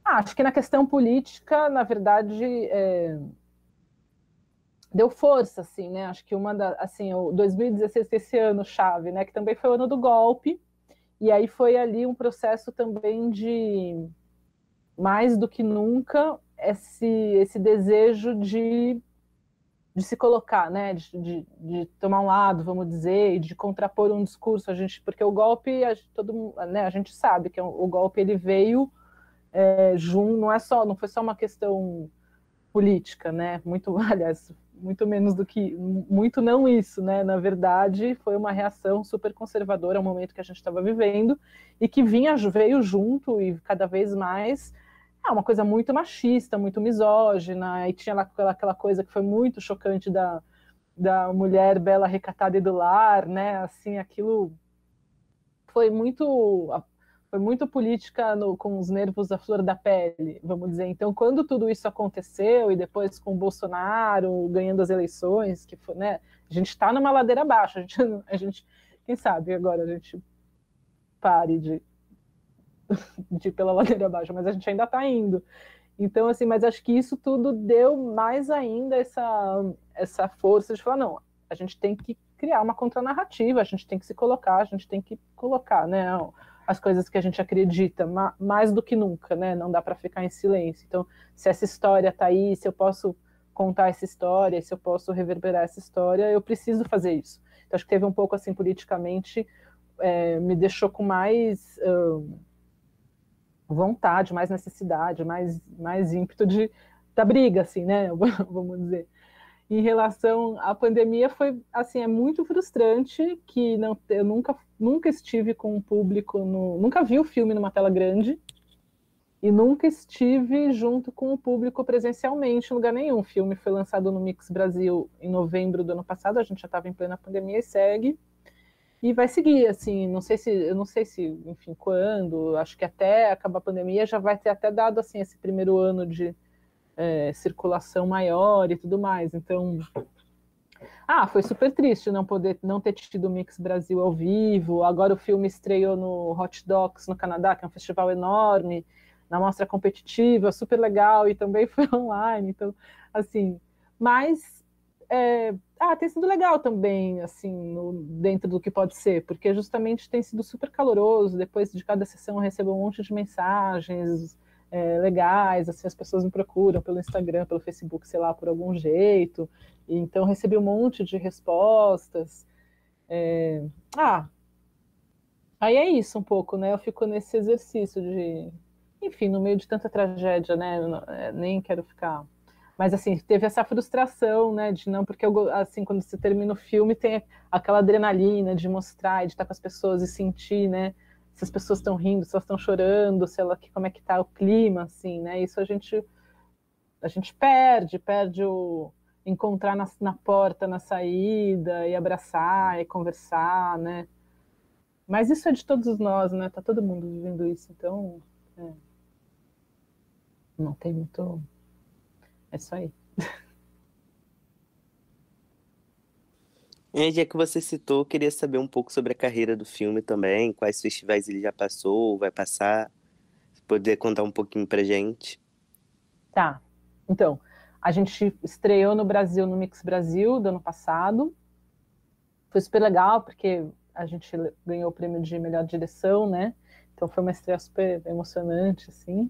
Acho que na questão política, na verdade, deu força, assim, né, acho que o 2016, esse ano chave, né, que também foi o ano do golpe, e aí foi ali um processo também de mais do que nunca esse desejo de se colocar, né, de tomar um lado, vamos dizer, e de contrapor um discurso, porque o golpe, a gente sabe que o golpe ele veio não foi só uma questão política, né, muito, aliás, muito menos do que, muito não isso, né, na verdade foi uma reação super conservadora ao momento que a gente estava vivendo e que veio junto e cada vez mais uma coisa muito machista, muito misógina, e tinha aquela coisa que foi muito chocante da mulher bela, recatada e do lar, né, assim, aquilo foi muito política com os nervos à flor da pele, vamos dizer. Então, quando tudo isso aconteceu, e depois com o Bolsonaro ganhando as eleições, que foi, né, a gente está numa ladeira abaixo, a gente Quem sabe agora a gente pare de ir pela ladeira abaixo, mas a gente ainda está indo. Então, assim, mas acho que isso tudo deu mais ainda essa força de falar, não, a gente tem que criar uma contranarrativa, a gente tem que se colocar, a gente tem que colocar, né, as coisas que a gente acredita, mais do que nunca, né, não dá para ficar em silêncio. Então, se essa história está aí, se eu posso contar essa história, se eu posso reverberar essa história, eu preciso fazer isso. Então, acho que teve um pouco, assim, politicamente, me deixou com mais vontade, mais necessidade, mais ímpeto da briga, assim, né, vamos dizer. Em relação à pandemia, foi, assim, é muito frustrante que eu nunca estive com um público, nunca vi o filme numa tela grande e nunca estive junto com o público presencialmente em lugar nenhum. O filme foi lançado no Mix Brasil em novembro do ano passado, a gente já estava em plena pandemia e segue. E vai seguir, assim, eu não sei se, enfim, quando, acho que até acabar a pandemia já vai ter até dado, assim, esse primeiro ano de circulação maior e tudo mais. Então, foi super triste não ter tido o Mix Brasil ao vivo. Agora o filme estreou no Hot Docs no Canadá, que é um festival enorme, na mostra competitiva, super legal, e também foi online. Então, assim, mas tem sido legal também, assim, dentro do que pode ser, porque justamente tem sido super caloroso. Depois de cada sessão eu recebo um monte de mensagens legais, assim, as pessoas me procuram pelo Instagram, pelo Facebook, sei lá, por algum jeito, e então recebi um monte de respostas. Aí é isso um pouco, né? Eu fico nesse exercício de, enfim, no meio de tanta tragédia, né? Nem quero ficar. Mas, assim, teve essa frustração, né? De não, porque, assim, quando você termina o filme, tem aquela adrenalina de mostrar, de estar com as pessoas e sentir, né? Se as pessoas estão rindo, se elas estão chorando, como é que tá o clima, assim, né? Isso a gente perde o encontrar na porta, na saída, e abraçar, e conversar, né? Mas isso é de todos nós, né? Tá todo mundo vivendo isso, então não tem muito. É isso aí. Já que você citou, eu queria saber um pouco sobre a carreira do filme também, quais festivais ele já passou, vai passar, se poder contar um pouquinho pra gente. Tá, então, a gente estreou no Brasil, no Mix Brasil, do ano passado, foi super legal, porque a gente ganhou o prêmio de melhor direção, né, então foi uma estreia super emocionante, assim,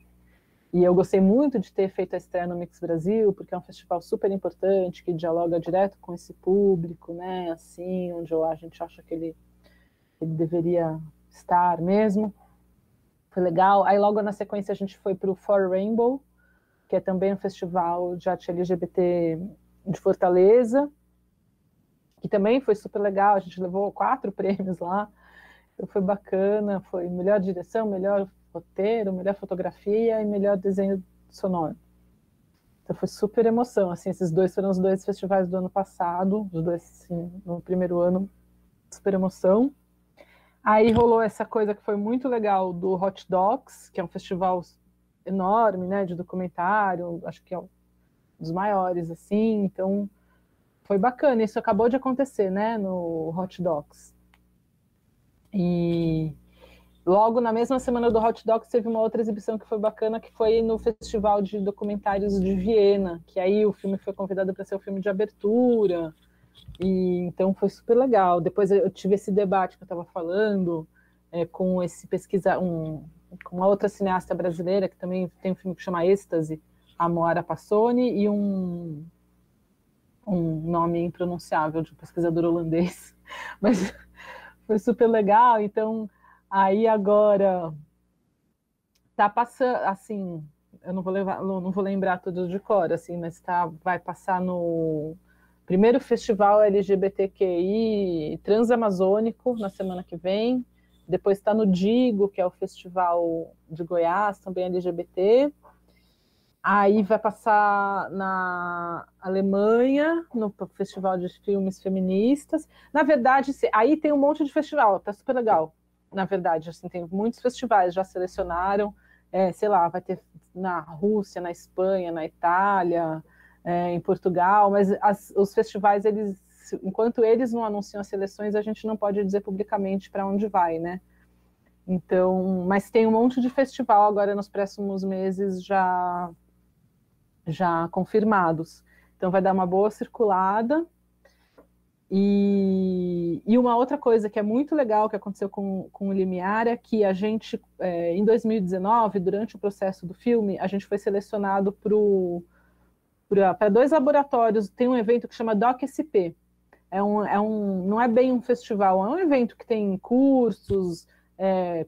e eu gostei muito de ter feito a estreia no Mix Brasil, porque é um festival super importante, que dialoga direto com esse público, né, assim, onde a gente acha que ele deveria estar mesmo. Foi legal. Aí logo na sequência a gente foi para o For Rainbow, que é também um festival de arte LGBT de Fortaleza, que também foi super legal. A gente levou 4 prêmios lá, então foi bacana. Foi melhor direção, melhor roteiro, melhor fotografia e melhor desenho sonoro. Então foi super emoção, assim, esses dois foram os 2 festivais do ano passado, os 2, assim, no primeiro ano, super emoção. Aí rolou essa coisa que foi muito legal do Hot Docs, que é um festival enorme, né, de documentário, acho que é um dos maiores, assim, então foi bacana, isso acabou de acontecer, né, no Hot Docs. E logo na mesma semana do Hot Docs teve uma outra exibição que foi bacana, que foi no Festival de Documentários de Viena, que aí o filme foi convidado para ser o filme de abertura, e então foi super legal. Depois eu tive esse debate que eu estava falando com esse com uma outra cineasta brasileira que também tem um filme que chama Êxtase, a Moara Passoni, e um nome impronunciável de um pesquisador holandês, mas foi super legal. Então aí agora tá passando, assim, eu não vou lembrar tudo de cor, assim, mas vai passar no primeiro festival LGBTQI transamazônico na semana que vem. Depois está no Digo, que é o festival de Goiás, também LGBT. Aí vai passar na Alemanha, no Festival de Filmes Feministas. Na verdade, aí tem um monte de festival, tá super legal. Na verdade, assim, tem muitos festivais, já selecionaram, sei lá, vai ter na Rússia, na Espanha, na Itália, em Portugal, mas os festivais, eles enquanto eles não anunciam as seleções, a gente não pode dizer publicamente para onde vai, né? Então, mas tem um monte de festival agora nos próximos meses já confirmados. Então vai dar uma boa circulada. E uma outra coisa que é muito legal que aconteceu com o Limiar é que a gente, em 2019, durante o processo do filme, a gente foi selecionado para 2 laboratórios. Tem um evento que chama DocSP. Não é bem um festival, é um evento que tem cursos,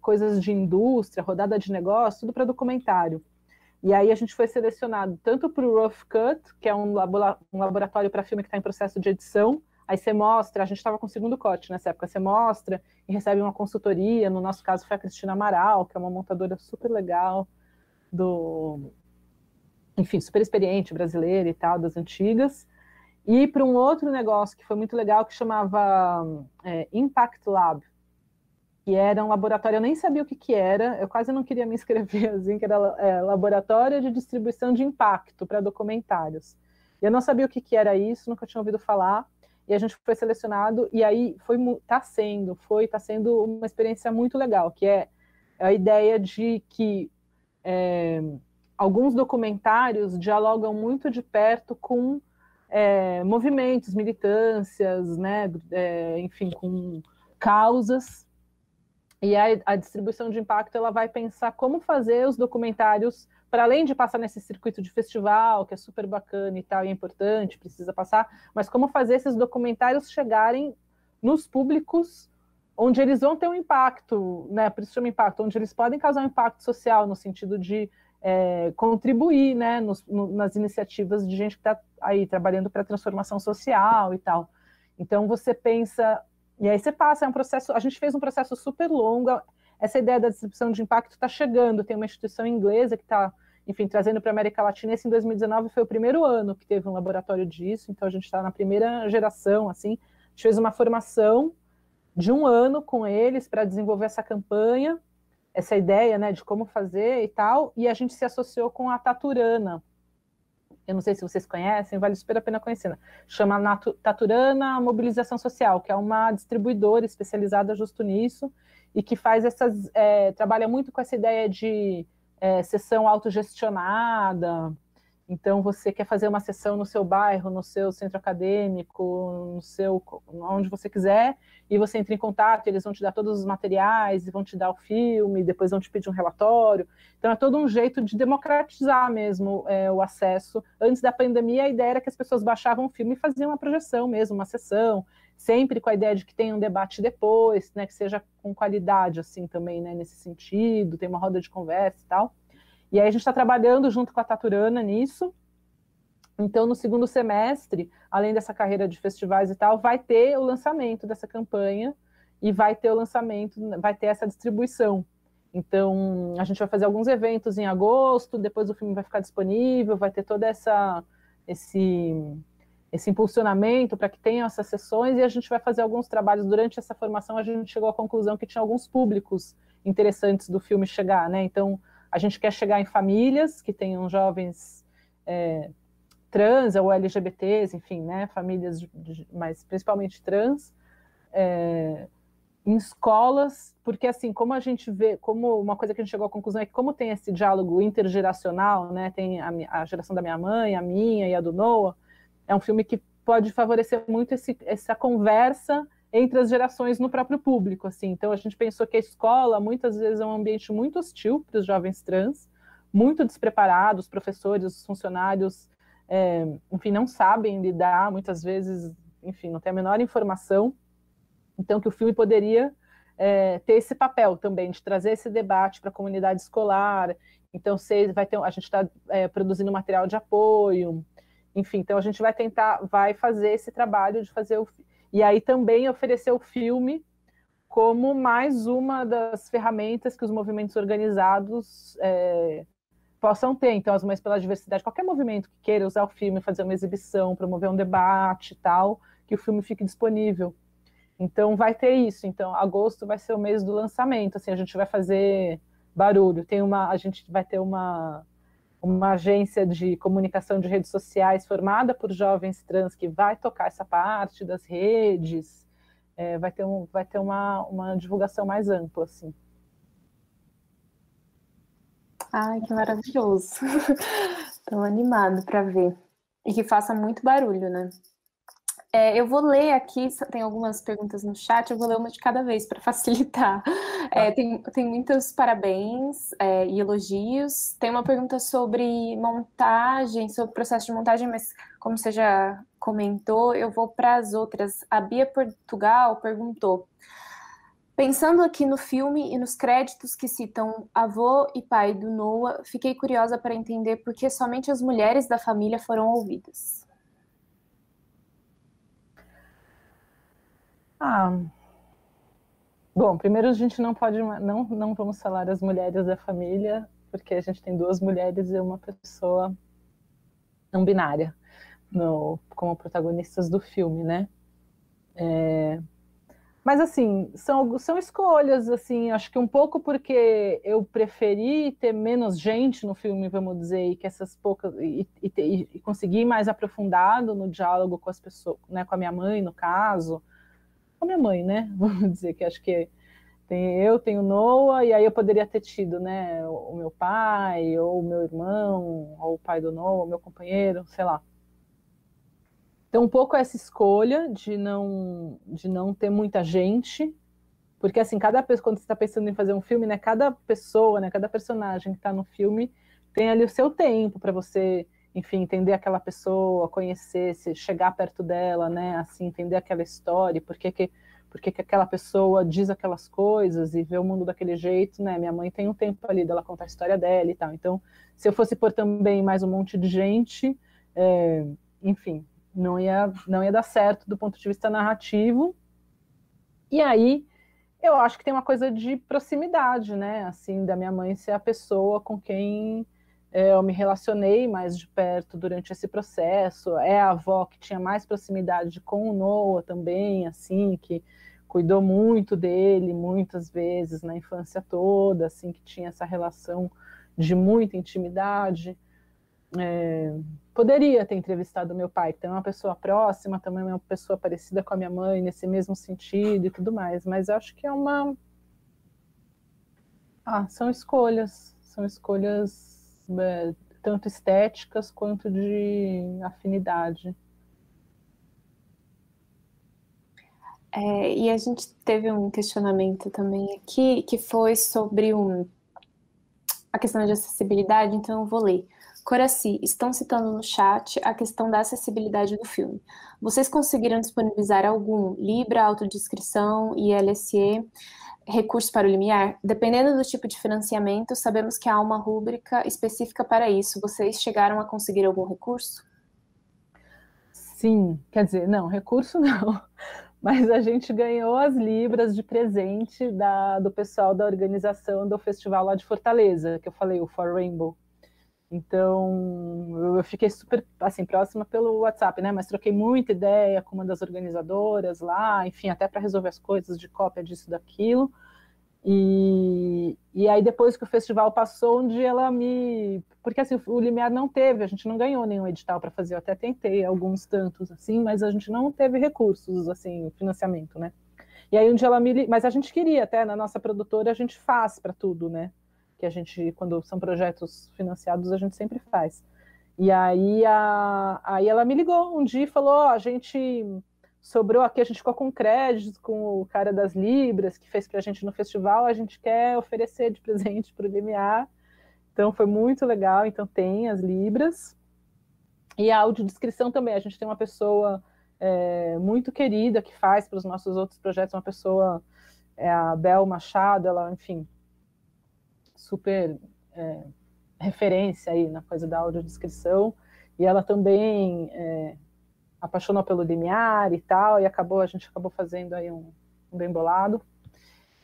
coisas de indústria, rodada de negócio, tudo para documentário. E aí a gente foi selecionado tanto para o Rough Cut, que é um laboratório para filme que está em processo de edição. Aí você mostra, a gente estava com o segundo corte nessa época, você mostra e recebe uma consultoria. No nosso caso foi a Cristina Amaral, que é uma montadora super legal, enfim, super experiente, brasileira e tal, das antigas. E para um outro negócio que foi muito legal, que chamava Impact Lab, que era um laboratório, eu nem sabia o que era, eu quase não queria me inscrever, assim, que era Laboratório de Distribuição de Impacto para Documentários. E eu não sabia o que era isso, nunca tinha ouvido falar, e a gente foi selecionado, e aí está sendo uma experiência muito legal, que é a ideia de que alguns documentários dialogam muito de perto com movimentos, militâncias, né, enfim, com causas, e a distribuição de impacto ela vai pensar como fazer os documentários, para além de passar nesse circuito de festival, que é super bacana e tal, e é importante, precisa passar, mas como fazer esses documentários chegarem nos públicos onde eles vão ter um impacto, né, por isso chama impacto, onde eles podem causar um impacto social, no sentido de contribuir, né, nas iniciativas de gente que está aí trabalhando para a transformação social e tal. Então você pensa, e aí você passa, é um processo, a gente fez um processo super longo, essa ideia da distribuição de impacto está chegando, tem uma instituição inglesa que está, enfim, trazendo para a América Latina. Esse em 2019 foi o primeiro ano que teve um laboratório disso, então a gente está na primeira geração, assim, a gente fez uma formação de 1 ano com eles para desenvolver essa campanha, essa ideia, né, de como fazer e tal, e a gente se associou com a Taturana. Eu não sei se vocês conhecem, vale super a pena conhecer, né? Chama Taturana Mobilização Social, que é uma distribuidora especializada justo nisso, e que faz trabalha muito com essa ideia de sessão autogestionada. Então, você quer fazer uma sessão no seu bairro, no seu centro acadêmico, onde você quiser, e você entra em contato, eles vão te dar todos os materiais, e vão te dar o filme, depois vão te pedir um relatório. Então, é todo um jeito de democratizar mesmo o acesso. Antes da pandemia, a ideia era que as pessoas baixavam o filme e faziam uma projeção mesmo, uma sessão, sempre com a ideia de que tenha um debate depois, né, que seja com qualidade, assim, também, né, nesse sentido, tem uma roda de conversa e tal. E aí a gente está trabalhando junto com a Taturana nisso. Então, no segundo semestre, além dessa carreira de festivais e tal, vai ter o lançamento dessa campanha e vai ter o lançamento, vai ter essa distribuição. Então, a gente vai fazer alguns eventos em agosto, depois o filme vai ficar disponível, vai ter todo esse impulsionamento para que tenham essas sessões, e a gente vai fazer alguns trabalhos. Durante essa formação, a gente chegou à conclusão que tinha alguns públicos interessantes do filme chegar, né? Então, a gente quer chegar em famílias que tenham jovens trans ou LGBTs, enfim, né, famílias, mas principalmente trans, em escolas, porque assim, como a gente vê, como uma coisa que a gente chegou à conclusão é que como tem esse diálogo intergeracional, né, tem a geração da minha mãe, a minha e a do Noah, é um filme que pode favorecer muito essa conversa entre as gerações no próprio público, assim. Então a gente pensou que a escola muitas vezes é um ambiente muito hostil para os jovens trans, muito despreparados, os professores, os funcionários, enfim, não sabem lidar, muitas vezes, enfim, não tem a menor informação. Então que o filme poderia ter esse papel também, de trazer esse debate para a comunidade escolar. Então a gente está produzindo material de apoio, enfim, então a gente vai fazer esse trabalho de fazer e aí também oferecer o filme como mais uma das ferramentas que os movimentos organizados possam ter. Então, as Mães pela Diversidade, qualquer movimento que queira usar o filme, fazer uma exibição, promover um debate e tal, que o filme fique disponível. Então, vai ter isso. Então, agosto vai ser o mês do lançamento. Assim, a gente vai fazer barulho. A gente vai ter uma uma agência de comunicação de redes sociais formada por jovens trans que vai tocar essa parte das redes, vai ter uma divulgação mais ampla, assim. Ai, que maravilhoso. Estou animado para ver. E que faça muito barulho, né? Eu vou ler aqui, tem algumas perguntas no chat, eu vou ler uma de cada vez para facilitar. Tem muitos parabéns e elogios. Tem uma pergunta sobre montagem, sobre o processo de montagem, mas como você já comentou, eu vou para as outras. A Bia Portugal perguntou: pensando aqui no filme e nos créditos que citam avô e pai do Noah, fiquei curiosa para entender por que somente as mulheres da família foram ouvidas. Bom, primeiro a gente não pode, não vamos falar as mulheres da família, porque a gente tem 2 mulheres e uma pessoa não binária como protagonistas do filme, né? Mas assim, são escolhas, assim, acho que um pouco porque eu preferi ter menos gente no filme, vamos dizer, e que essas poucas e conseguir ir mais aprofundado no diálogo com as pessoas, né, com a minha mãe, no caso, com a minha mãe, né? Vamos dizer que acho que tenho Noah, e aí eu poderia ter tido, né, o meu pai, ou o meu irmão, ou o pai do Noah, o meu companheiro, sei lá. Então, um pouco essa escolha de não ter muita gente, porque assim, cada pessoa, quando você está pensando em fazer um filme, né, cada pessoa, né, cada personagem que está no filme tem ali o seu tempo para você, enfim, entender aquela pessoa, conhecer, chegar perto dela, né, assim, entender aquela história, por que aquela pessoa diz aquelas coisas e vê o mundo daquele jeito, né? Minha mãe tem um tempo ali dela contar a história dela e tal. Então, se eu fosse pôr também mais um monte de gente, enfim, não ia dar certo do ponto de vista narrativo. E aí, eu acho que tem uma coisa de proximidade, né? Assim, da minha mãe ser a pessoa com quem eu me relacionei mais de perto durante esse processo. É a avó que tinha mais proximidade com o Noah também, assim, que cuidou muito dele muitas vezes na infância toda, assim, que tinha essa relação de muita intimidade. Poderia ter entrevistado meu pai, que também é uma pessoa próxima, também é uma pessoa parecida com a minha mãe, nesse mesmo sentido e tudo mais, mas eu acho que são escolhas tanto estéticas quanto de afinidade. E a gente teve um questionamento também aqui, que foi sobre a questão de acessibilidade, então eu vou ler. Coraci, estão citando no chat a questão da acessibilidade do filme. Vocês conseguiram disponibilizar algum Libra, autodescrição e LSE, recurso para o limiar? Dependendo do tipo de financiamento, sabemos que há uma rúbrica específica para isso. Vocês chegaram a conseguir algum recurso? Sim, quer dizer, não, recurso não. Mas a gente ganhou as libras de presente do pessoal da organização do festival lá de Fortaleza, que eu falei, o For Rainbow. Então, eu fiquei super, assim, próxima pelo WhatsApp, né? Mas troquei muita ideia com uma das organizadoras lá, enfim, até para resolver as coisas de cópia disso, daquilo. E aí, depois que o festival passou, um dia ela me... Porque, assim, o Limiar não teve, a gente não ganhou nenhum edital para fazer, eu até tentei alguns tantos, assim, mas a gente não teve recursos, assim, financiamento, né? E aí, um dia ela me... Mas a gente queria, até, na nossa produtora, a gente faz para tudo, né? Que a gente, quando são projetos financiados, a gente sempre faz. E aí, aí ela me ligou um dia e falou, a gente sobrou aqui, a gente ficou com créditos com o cara das Libras, que fez pra gente no festival, a gente quer oferecer de presente pro Limiar. Então foi muito legal, então tem as Libras. E a audiodescrição também, a gente tem uma pessoa muito querida que faz para os nossos outros projetos, uma pessoa, a Bel Machado, ela, enfim, super referência aí na coisa da audiodescrição, e ela também apaixonou pelo limiar e tal, e a gente acabou fazendo aí um bem bolado.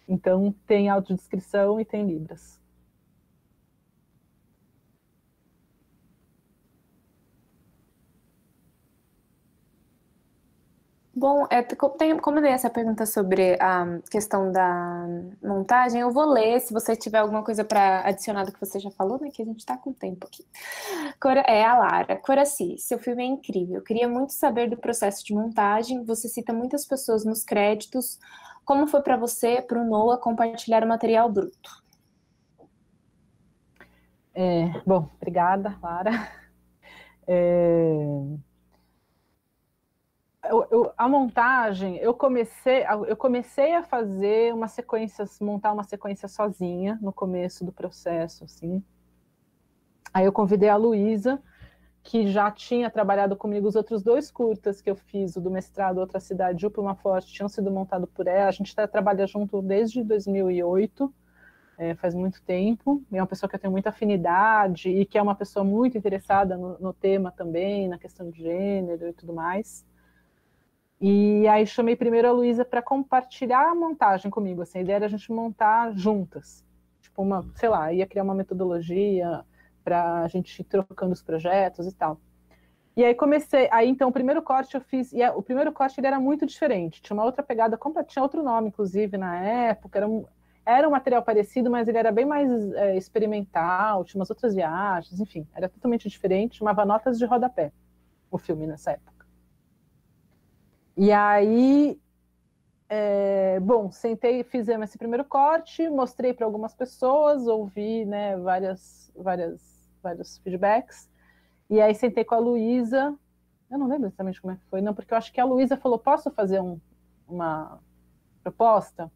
Então tem audiodescrição e tem Libras. Bom, como eu dei essa pergunta sobre a questão da montagem, eu vou ler, se você tiver alguma coisa para adicionar do que você já falou, né, que a gente está com tempo aqui. A Lara. Coraci, seu filme é incrível. Eu queria muito saber do processo de montagem. Você cita muitas pessoas nos créditos. Como foi para você, para o Noah, compartilhar o material bruto? Bom, obrigada, Lara. A montagem, eu comecei a fazer montar uma sequência sozinha no começo do processo, assim. Aí eu convidei a Luísa, que já tinha trabalhado comigo os outros 2 curtas que eu fiz, o do mestrado Outra Cidade e o Pluma Forte, tinham sido montados por ela. A gente trabalha junto desde 2008, faz muito tempo. É uma pessoa que eu tenho muita afinidade e que é uma pessoa muito interessada no tema também, na questão de gênero e tudo mais. E aí chamei primeiro a Luísa para compartilhar a montagem comigo, assim, a ideia era a gente montar juntas, tipo sei lá, ia criar uma metodologia para a gente ir trocando os projetos e tal. E aí então o primeiro corte eu fiz, o primeiro corte ele era muito diferente, tinha uma outra pegada, tinha outro nome inclusive na época, era um material parecido, mas ele era bem mais experimental, tinha umas outras viagens, enfim, era totalmente diferente, chamava Notas de Rodapé, o filme nessa época. E aí, bom, sentei, fizemos esse primeiro corte, mostrei para algumas pessoas, ouvi, né, vários feedbacks, e aí sentei com a Luísa, eu não lembro exatamente como é que foi, não, porque eu acho que a Luísa falou, posso fazer uma proposta?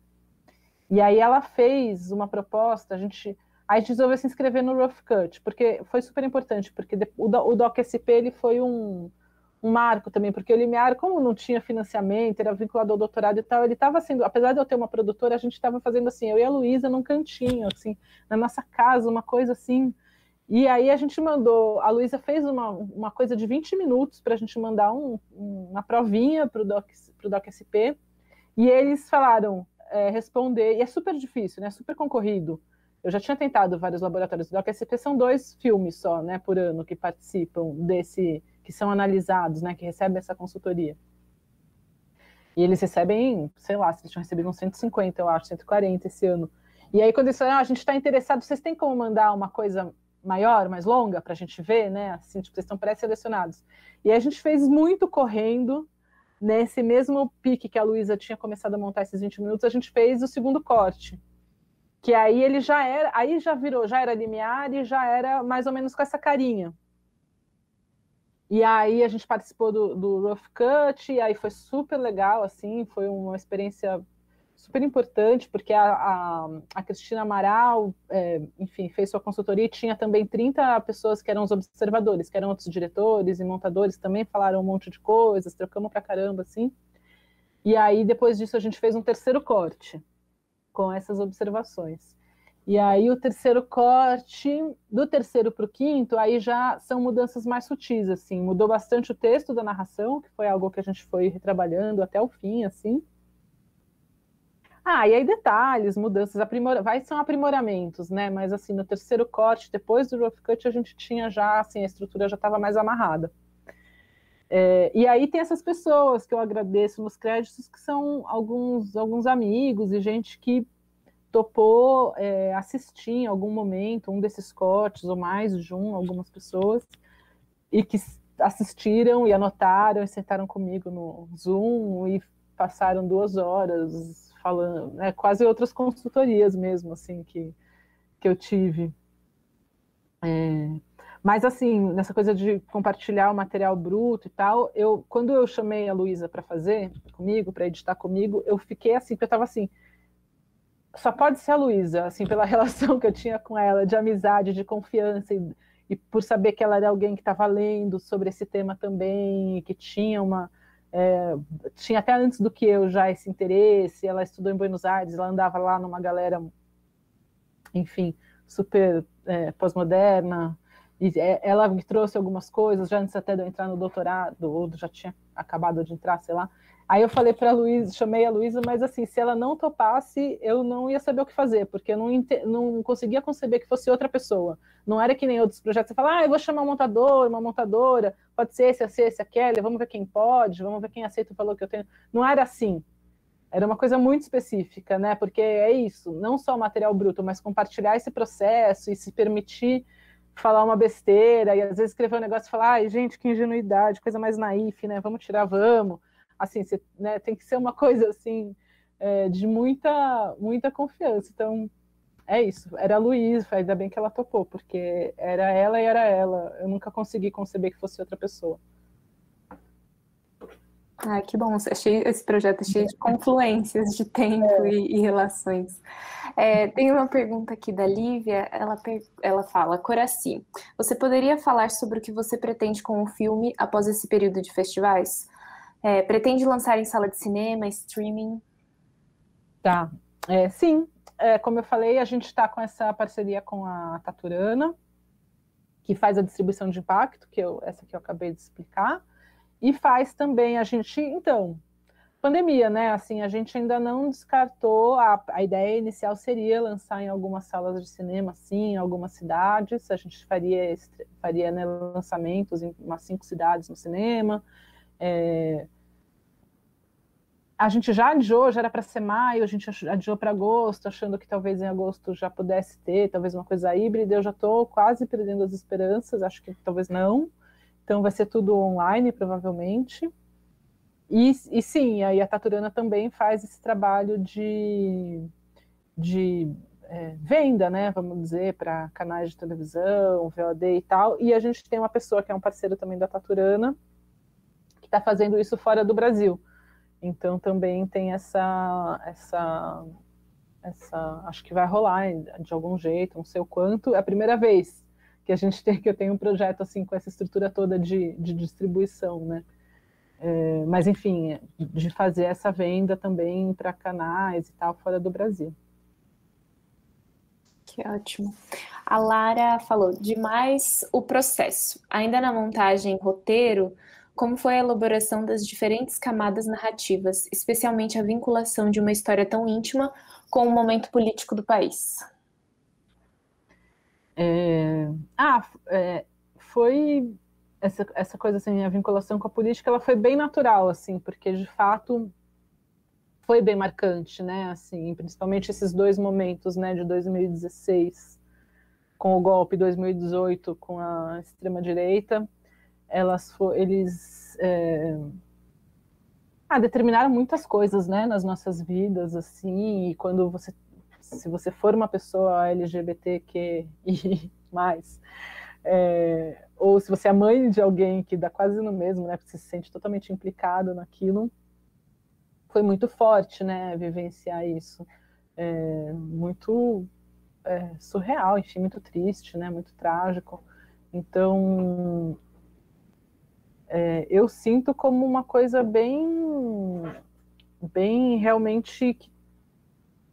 E aí ela fez uma proposta, a gente resolveu se inscrever no Rough Cut, porque foi super importante, porque o DocSP ele foi um marco também, porque o Limiar, como não tinha financiamento, era vinculado ao doutorado e tal, ele estava sendo, apesar de eu ter uma produtora, a gente estava fazendo assim, eu e a Luísa num cantinho, assim, na nossa casa, uma coisa assim, e aí a gente mandou, a Luísa fez uma coisa de 20 minutos para a gente mandar uma provinha para o DocSP, e eles falaram, responder, e é super difícil, né, super concorrido. Eu já tinha tentado vários laboratórios do DocSP, são 2 filmes só, né, por ano que participam que são analisados, né, que recebem essa consultoria. E eles recebem, sei lá, eles tinham recebido uns 150, eu acho, 140 esse ano. E aí quando eles falaram, a gente está interessado, vocês têm como mandar uma coisa maior, mais longa, para a gente ver, né, assim, tipo, vocês estão pré-selecionados. E aí a gente fez muito correndo, nesse mesmo pique que a Luísa tinha começado a montar esses 20 minutos, a gente fez o segundo corte, que aí ele já era limiar e já era mais ou menos com essa carinha. E aí a gente participou do Rough Cut, e aí foi super legal, assim, foi uma experiência super importante, porque a Cristina Amaral, enfim, fez sua consultoria e tinha também 30 pessoas que eram os observadores, que eram outros diretores e montadores, também falaram um monte de coisas, trocamos pra caramba, assim. E aí, depois disso, a gente fez um terceiro corte com essas observações. E aí o terceiro corte, do terceiro para o quinto, aí já são mudanças mais sutis, assim, mudou bastante o texto da narração, que foi algo que a gente foi retrabalhando até o fim, assim. E aí detalhes, mudanças, são aprimoramentos, né, mas assim, no terceiro corte, depois do rough cut, a gente tinha já, assim, a estrutura já estava mais amarrada. E aí tem essas pessoas que eu agradeço nos créditos, que são alguns amigos e gente que topou assistir em algum momento um desses cortes, ou mais de algumas pessoas, e que assistiram e anotaram e sentaram comigo no Zoom e passaram 2 horas falando, quase outras consultorias mesmo, assim, que eu tive. Mas, assim, nessa coisa de compartilhar o material bruto e tal, quando eu chamei a Luísa para fazer comigo, para editar comigo, eu fiquei assim, porque eu estava assim, só pode ser a Luísa, assim, pela relação que eu tinha com ela, de amizade, de confiança, e por saber que ela era alguém que estava lendo sobre esse tema também, que tinha tinha até antes do que eu já esse interesse, ela estudou em Buenos Aires, ela andava lá numa galera, enfim, super pós-moderna, E ela me trouxe algumas coisas, já antes até de eu entrar no doutorado, ou já tinha acabado de entrar, sei lá. Aí eu falei para a Luísa, chamei a Luísa, mas assim, se ela não topasse, eu não ia saber o que fazer, porque eu não conseguia conceber que fosse outra pessoa. Não era que nem outros projetos, você fala, eu vou chamar um montador, uma montadora, pode ser esse, aquele, vamos ver quem pode, vamos ver quem aceita o valor que eu tenho. Não era assim. Era uma coisa muito específica, né? Porque é isso, não só o material bruto, mas compartilhar esse processo e se permitir falar uma besteira, e às vezes escrever um negócio e falar, ai, gente, que ingenuidade, coisa mais naif, né? Vamos tirar, vamos. Assim, você, né, tem que ser uma coisa assim, de muita confiança. Então, é isso. Era a Luísa, ainda bem que ela topou, porque era ela e era ela. Eu nunca consegui conceber que fosse outra pessoa. Ah, que bom, esse projeto é cheio de confluências de tempo e relações. Tem uma pergunta aqui da Lívia, ela fala, Coraci, você poderia falar sobre o que você pretende com o filme após esse período de festivais? Pretende lançar em sala de cinema, streaming? Tá, sim, como eu falei, a gente está com essa parceria com a Taturana, que faz a distribuição de impacto, essa que eu acabei de explicar, e faz também então, pandemia, né? Assim, a gente ainda não descartou, a ideia inicial seria lançar em algumas salas de cinema, sim, em algumas cidades, a gente faria né, lançamentos em umas 5 cidades no cinema. A gente já adiou, já era para ser maio, a gente adiou para agosto, achando que talvez em agosto já pudesse ter, talvez uma coisa híbrida, eu já estou quase perdendo as esperanças, acho que talvez não. Então vai ser tudo online, provavelmente. E sim, aí a Taturana também faz esse trabalho de venda, né, vamos dizer, para canais de televisão, VOD e tal. E a gente tem uma pessoa que é um parceiro também da Taturana, que está fazendo isso fora do Brasil. Então também tem essa acho que vai rolar de algum jeito, não sei o quanto. É a primeira vez que eu tenho um projeto assim com essa estrutura toda de distribuição, né? Mas enfim, de fazer essa venda também para canais e tal fora do Brasil. Que ótimo. A Lara falou, demais o processo. Ainda na montagem roteiro, como foi a elaboração das diferentes camadas narrativas, especialmente a vinculação de uma história tão íntima com o momento político do país? Foi essa coisa assim, a vinculação com a política, ela foi bem natural, assim, porque de fato foi bem marcante, né, assim, principalmente esses 2 momentos, né, de 2016 com o golpe, 2018 com a extrema-direita, eles determinaram muitas coisas, né, nas nossas vidas, assim, e se você for uma pessoa LGBTQI+, ou se você é mãe de alguém que dá quase no mesmo, né, porque você se sente totalmente implicado naquilo, foi muito forte, né, vivenciar isso. Muito surreal, enfim, muito triste, né, muito trágico. Então, eu sinto como uma coisa bem realmente que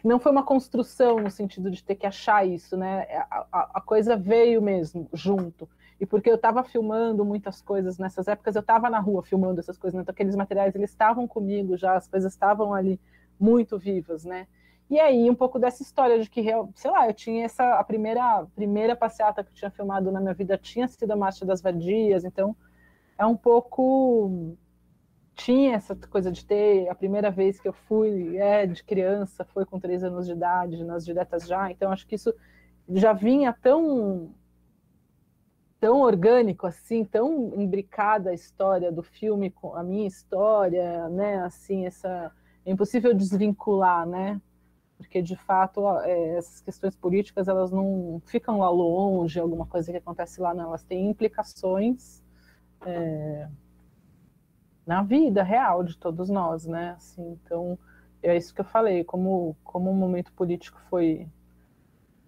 não foi uma construção no sentido de ter que achar isso, né? A coisa veio mesmo junto. E porque eu estava filmando muitas coisas nessas épocas, eu estava na rua filmando essas coisas, né? Então, aqueles materiais eles estavam comigo já, as coisas estavam ali muito vivas, né? E aí um pouco dessa história de que, sei lá, eu tinha a primeira passeata que eu tinha filmado na minha vida tinha sido a Marcha das Vadias, então é um pouco tinha essa coisa de ter, a primeira vez que eu fui de criança, foi com 3 anos de idade, nas diretas já, então acho que isso já vinha tão orgânico, assim, tão imbricada a história do filme com a minha história, né, assim, é impossível desvincular, né, porque de fato essas questões políticas, elas não ficam lá longe, alguma coisa que acontece lá, não, elas têm implicações na vida real de todos nós, né? Assim, então, é isso que eu falei, como o momento político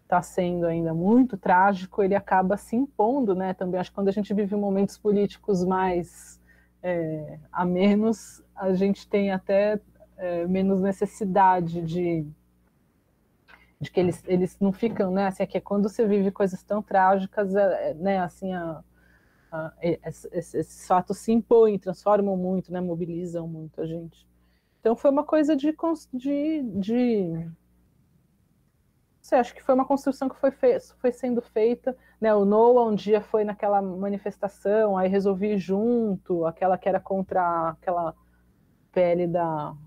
está sendo ainda muito trágico, ele acaba se impondo, né? Também acho que quando a gente vive momentos políticos mais a menos, a gente tem até menos necessidade de que eles não ficam, né, assim, é que quando você vive coisas tão trágicas, né, assim, esses fatos se impõem, transformam muito, né, mobilizam muito a gente. Então foi uma coisa sei, acho que foi uma construção que foi sendo feita, né, o Noah um dia foi naquela manifestação, aí resolvi ir junto, aquela que era contra aquela pele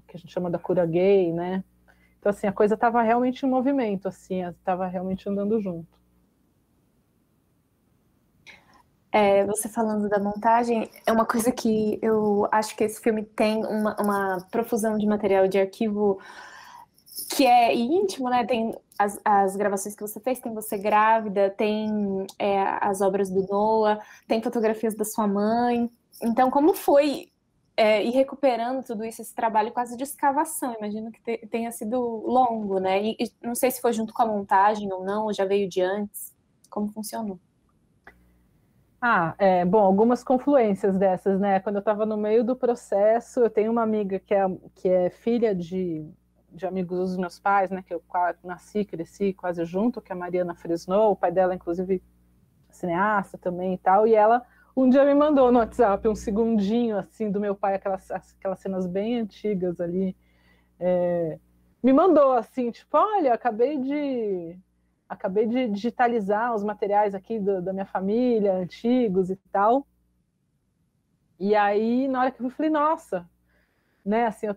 que a gente chama da cura gay, né, então assim, a coisa estava realmente em movimento, assim, estava realmente andando junto. Você falando da montagem, é uma coisa que eu acho que esse filme tem uma profusão de material de arquivo que é íntimo, né? Tem as gravações que você fez, tem você grávida, tem as obras do Noah, tem fotografias da sua mãe. Então, como foi ir recuperando tudo isso, esse trabalho quase de escavação? Imagino que tenha sido longo, né? E não sei se foi junto com a montagem ou não, ou já veio de antes. Como funcionou? Bom, algumas confluências dessas, né? Quando eu estava no meio do processo, eu tenho uma amiga que é filha de amigos dos meus pais, né? Que eu nasci, cresci quase junto, que é a Mariana Fresno, o pai dela, inclusive, cineasta também e tal, e ela um dia me mandou no WhatsApp um segundinho, assim, do meu pai, aquelas cenas bem antigas ali, me mandou, assim, tipo, olha, acabei de digitalizar os materiais aqui da minha família, antigos e tal. E aí, na hora que eu falei, nossa, né, assim, eu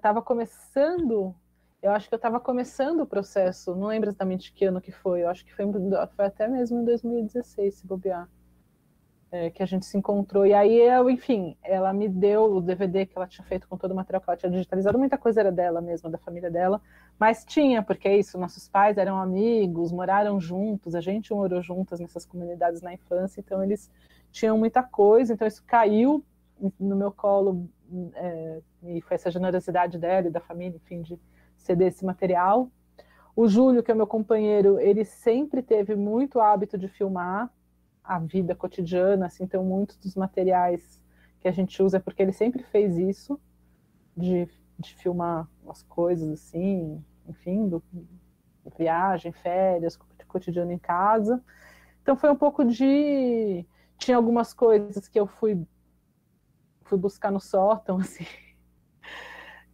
acho que eu estava começando o processo, não lembro exatamente que ano que foi, eu acho que foi até mesmo em 2016, se bobear, que a gente se encontrou. E aí, enfim, ela me deu o DVD que ela tinha feito com todo o material que ela tinha digitalizado, muita coisa era dela mesma, da família dela, mas tinha, porque é isso, nossos pais eram amigos, moraram juntos, a gente morou juntas nessas comunidades na infância, então eles tinham muita coisa, então isso caiu no meu colo, e foi essa generosidade dela e da família, enfim, de ceder esse material. O Júlio, que é meu companheiro, ele sempre teve muito hábito de filmar a vida cotidiana, assim, então muitos dos materiais que a gente usa é porque ele sempre fez isso, de, de filmar as coisas, assim, enfim, viagem, férias, cotidiano em casa. Então foi um pouco de... Tinha algumas coisas que eu fui buscar no sótão, assim.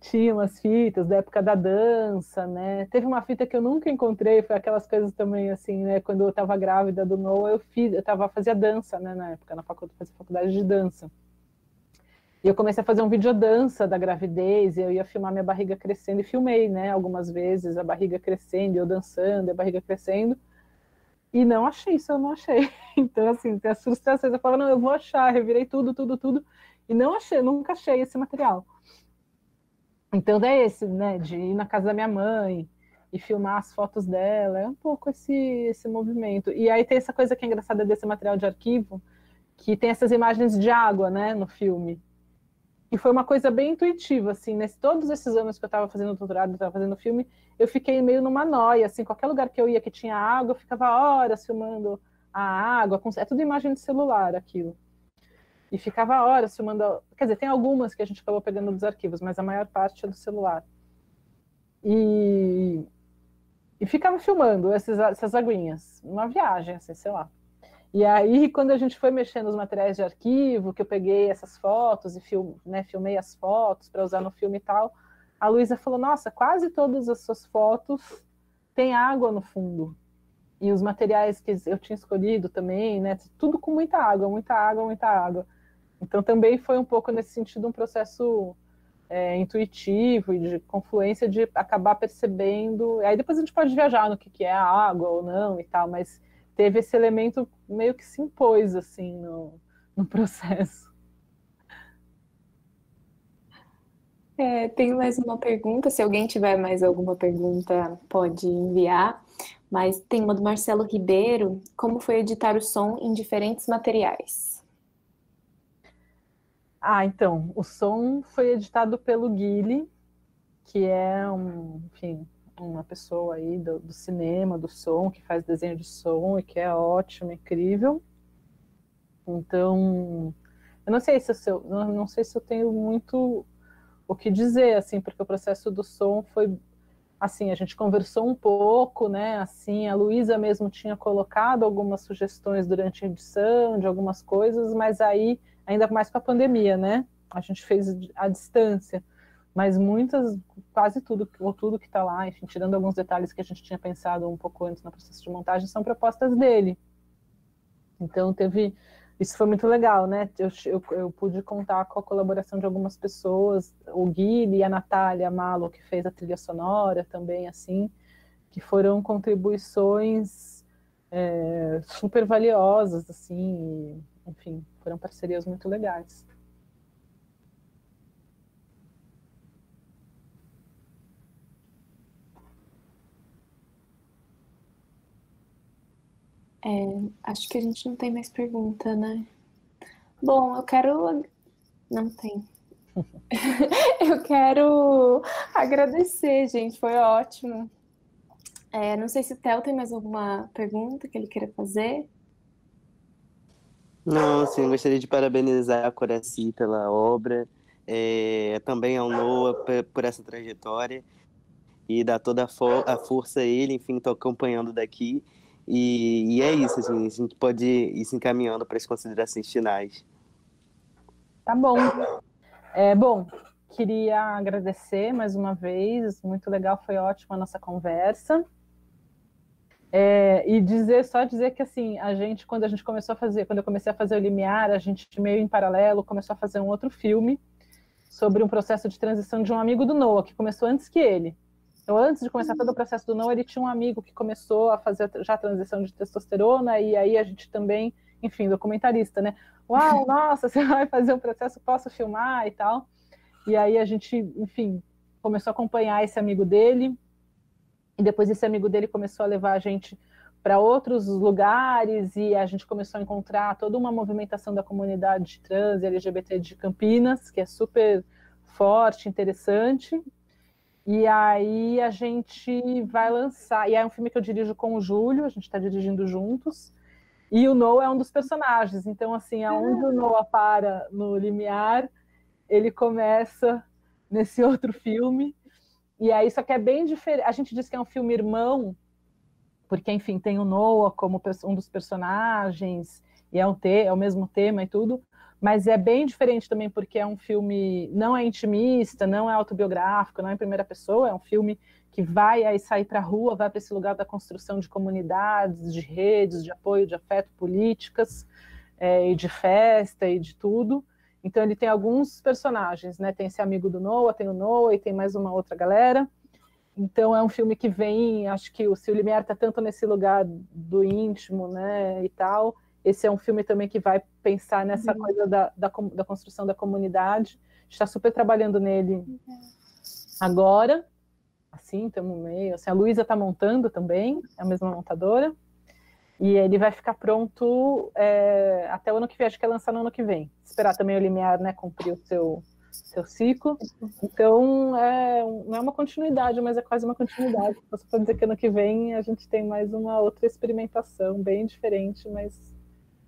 Tinha umas fitas da época da dança, né? Teve uma fita que eu nunca encontrei, foi aquelas coisas também, assim, né? Quando eu estava grávida do Noah, fazia dança, né? Na época, fazia faculdade de dança. E eu comecei a fazer um videodança da gravidez, e eu ia filmar minha barriga crescendo, e filmei, né? Algumas vezes a barriga crescendo, eu dançando, a barriga crescendo. E não achei isso, eu não achei. Então, assim, tem as frustrações. Eu falava, não, eu vou achar, revirei tudo, tudo, tudo. E não achei, nunca achei esse material. Então, é esse, né, de ir na casa da minha mãe e filmar as fotos dela, é um pouco esse movimento. E aí tem essa coisa que é engraçada desse material de arquivo, que tem essas imagens de água, né, no filme. E foi uma coisa bem intuitiva, assim, todos esses anos que eu estava fazendo doutorado, estava fazendo filme, eu fiquei meio numa noia, assim, qualquer lugar que eu ia que tinha água, eu ficava horas filmando a água, é tudo imagem de celular aquilo. E ficava horas filmando, quer dizer, tem algumas que a gente acabou pegando dos arquivos, mas a maior parte é do celular. E ficava filmando essas aguinhas, uma viagem, assim, sei lá. E aí, quando a gente foi mexendo nos materiais de arquivo, que eu peguei essas fotos e filmei as fotos para usar no filme e tal, a Luísa falou, nossa, quase todas as suas fotos têm água no fundo. E os materiais que eu tinha escolhido também, né, tudo com muita água, muita água, muita água. Então também foi um pouco nesse sentido um processo intuitivo e de confluência de acabar percebendo. Aí depois a gente pode viajar no que é a água ou não e tal, mas teve esse elemento meio que se impôs assim no processo. Tenho mais uma pergunta. Se alguém tiver mais alguma pergunta, pode enviar. Mas tem uma do Marcelo Ribeiro. Como foi editar o som em diferentes materiais? Então, o som foi editado pelo Guile, que é enfim, uma pessoa aí do cinema, do som, que faz desenho de som e que é ótimo, incrível. Então, eu não sei se eu tenho muito o que dizer, assim, porque o processo do som assim, a gente conversou um pouco, né, assim, a Luísa mesmo tinha colocado algumas sugestões durante a edição de algumas coisas, mas aí, ainda mais com a pandemia, né, a gente fez à distância, mas muitas, quase tudo, ou tudo que está lá, enfim, tirando alguns detalhes que a gente tinha pensado um pouco antes no processo de montagem, são propostas dele. Então isso foi muito legal, né? Eu pude contar com a colaboração de algumas pessoas, o Guilherme e a Natália Malo, que fez a trilha sonora também, assim, que foram contribuições super valiosas, assim, e, enfim, foram parcerias muito legais. Acho que a gente não tem mais pergunta, né? Bom, eu quero... Não tem. Eu quero agradecer, gente, foi ótimo. Não sei se o Theo tem mais alguma pergunta que ele queira fazer. Não, assim, gostaria de parabenizar a Coraci pela obra, também ao Noah por essa trajetória e dar toda a força a ele, enfim, estou acompanhando daqui. E é isso, assim, a gente pode ir se encaminhando para as considerações finais. Tá bom. Bom, queria agradecer mais uma vez, muito legal, foi ótima a nossa conversa. E só dizer que assim, quando eu comecei a fazer o Limiar, a gente meio em paralelo começou a fazer um outro filme sobre um processo de transição de um amigo do Noah, que começou antes que ele. Então, antes de começar todo o processo do Noah, ele tinha um amigo que começou a fazer já a transição de testosterona, e aí a gente também, enfim, documentarista, né? Uau, nossa, você vai fazer um processo, posso filmar e tal. E aí a gente, enfim, começou a acompanhar esse amigo dele, e depois esse amigo dele começou a levar a gente para outros lugares, e a gente começou a encontrar toda uma movimentação da comunidade trans e LGBT de Campinas, que é super forte, interessante. E aí a gente vai lançar, e é um filme que eu dirijo com o Júlio, a gente está dirigindo juntos, e o Noah é um dos personagens, então assim, aonde o Noah para no Limiar, ele começa nesse outro filme, e aí só que é bem diferente, a gente diz que é um filme irmão, porque enfim, tem o Noah como um dos personagens, e é o mesmo tema e tudo, mas é bem diferente também porque é um filme, não é intimista, não é autobiográfico, não é em primeira pessoa, é um filme que vai aí sair para a rua, vai para esse lugar da construção de comunidades, de redes, de apoio, de afeto, políticas, e de festa e de tudo. Então ele tem alguns personagens, né? Tem esse amigo do Noah, tem o Noah e tem mais uma outra galera. Então é um filme que vem, acho que o Sil Limiar está tanto nesse lugar do íntimo, né, e tal. Esse é um filme também que vai pensar nessa coisa da construção da comunidade. A gente está super trabalhando nele agora, assim, estamos meio... Assim, a Luísa está montando também, é a mesma montadora. E ele vai ficar pronto até o ano que vem, acho que é lançar no ano que vem. Esperar também o Limiar, né, cumprir o seu ciclo. Então, não é uma continuidade, mas é quase uma continuidade. Só para dizer que ano que vem a gente tem mais uma outra experimentação, bem diferente, mas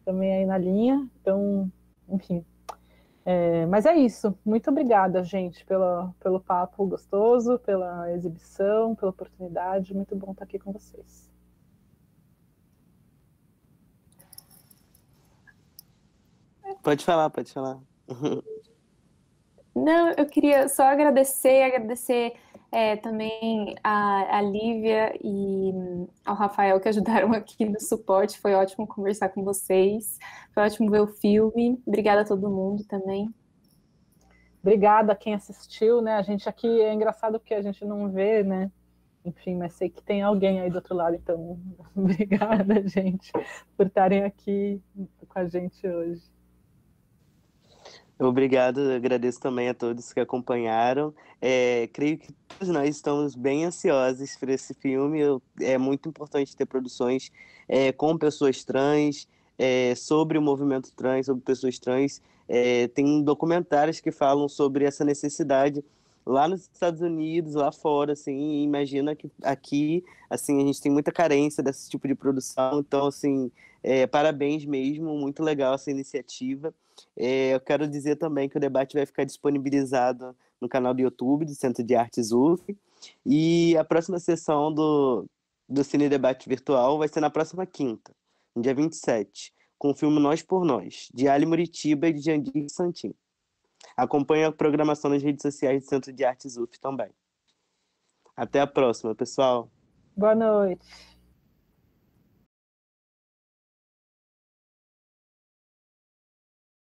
também aí na linha. Então, enfim. Mas é isso. Muito obrigada, gente, pelo papo gostoso, pela exibição, pela oportunidade. Muito bom estar aqui com vocês. Pode falar, pode falar. Não, eu queria só agradecer também a Lívia e ao Rafael que ajudaram aqui no suporte. Foi ótimo conversar com vocês. Foi ótimo ver o filme. Obrigada a todo mundo também. Obrigada a quem assistiu, né? A gente aqui é engraçado porque a gente não vê, né? Enfim, mas sei que tem alguém aí do outro lado, então obrigada, gente, por estarem aqui com a gente hoje. Obrigado, agradeço também a todos que acompanharam. Creio que todos nós estamos bem ansiosos por esse filme. É muito importante ter produções com pessoas trans, sobre o movimento trans, sobre pessoas trans. Tem documentários que falam sobre essa necessidade lá nos Estados Unidos, lá fora, assim, e imagina que aqui, assim, a gente tem muita carência desse tipo de produção, então, assim, parabéns mesmo, muito legal essa iniciativa. Eu quero dizer também que o debate vai ficar disponibilizado no canal do YouTube do Centro de Artes UF, E a próxima sessão do Cine Debate Virtual vai ser na próxima quinta, no dia 27, com o filme Nós por Nós, de Ali Muritiba e de Jandir Santin. Acompanhe a programação nas redes sociais do Centro de Artes UF também. Até a próxima, pessoal. Boa noite.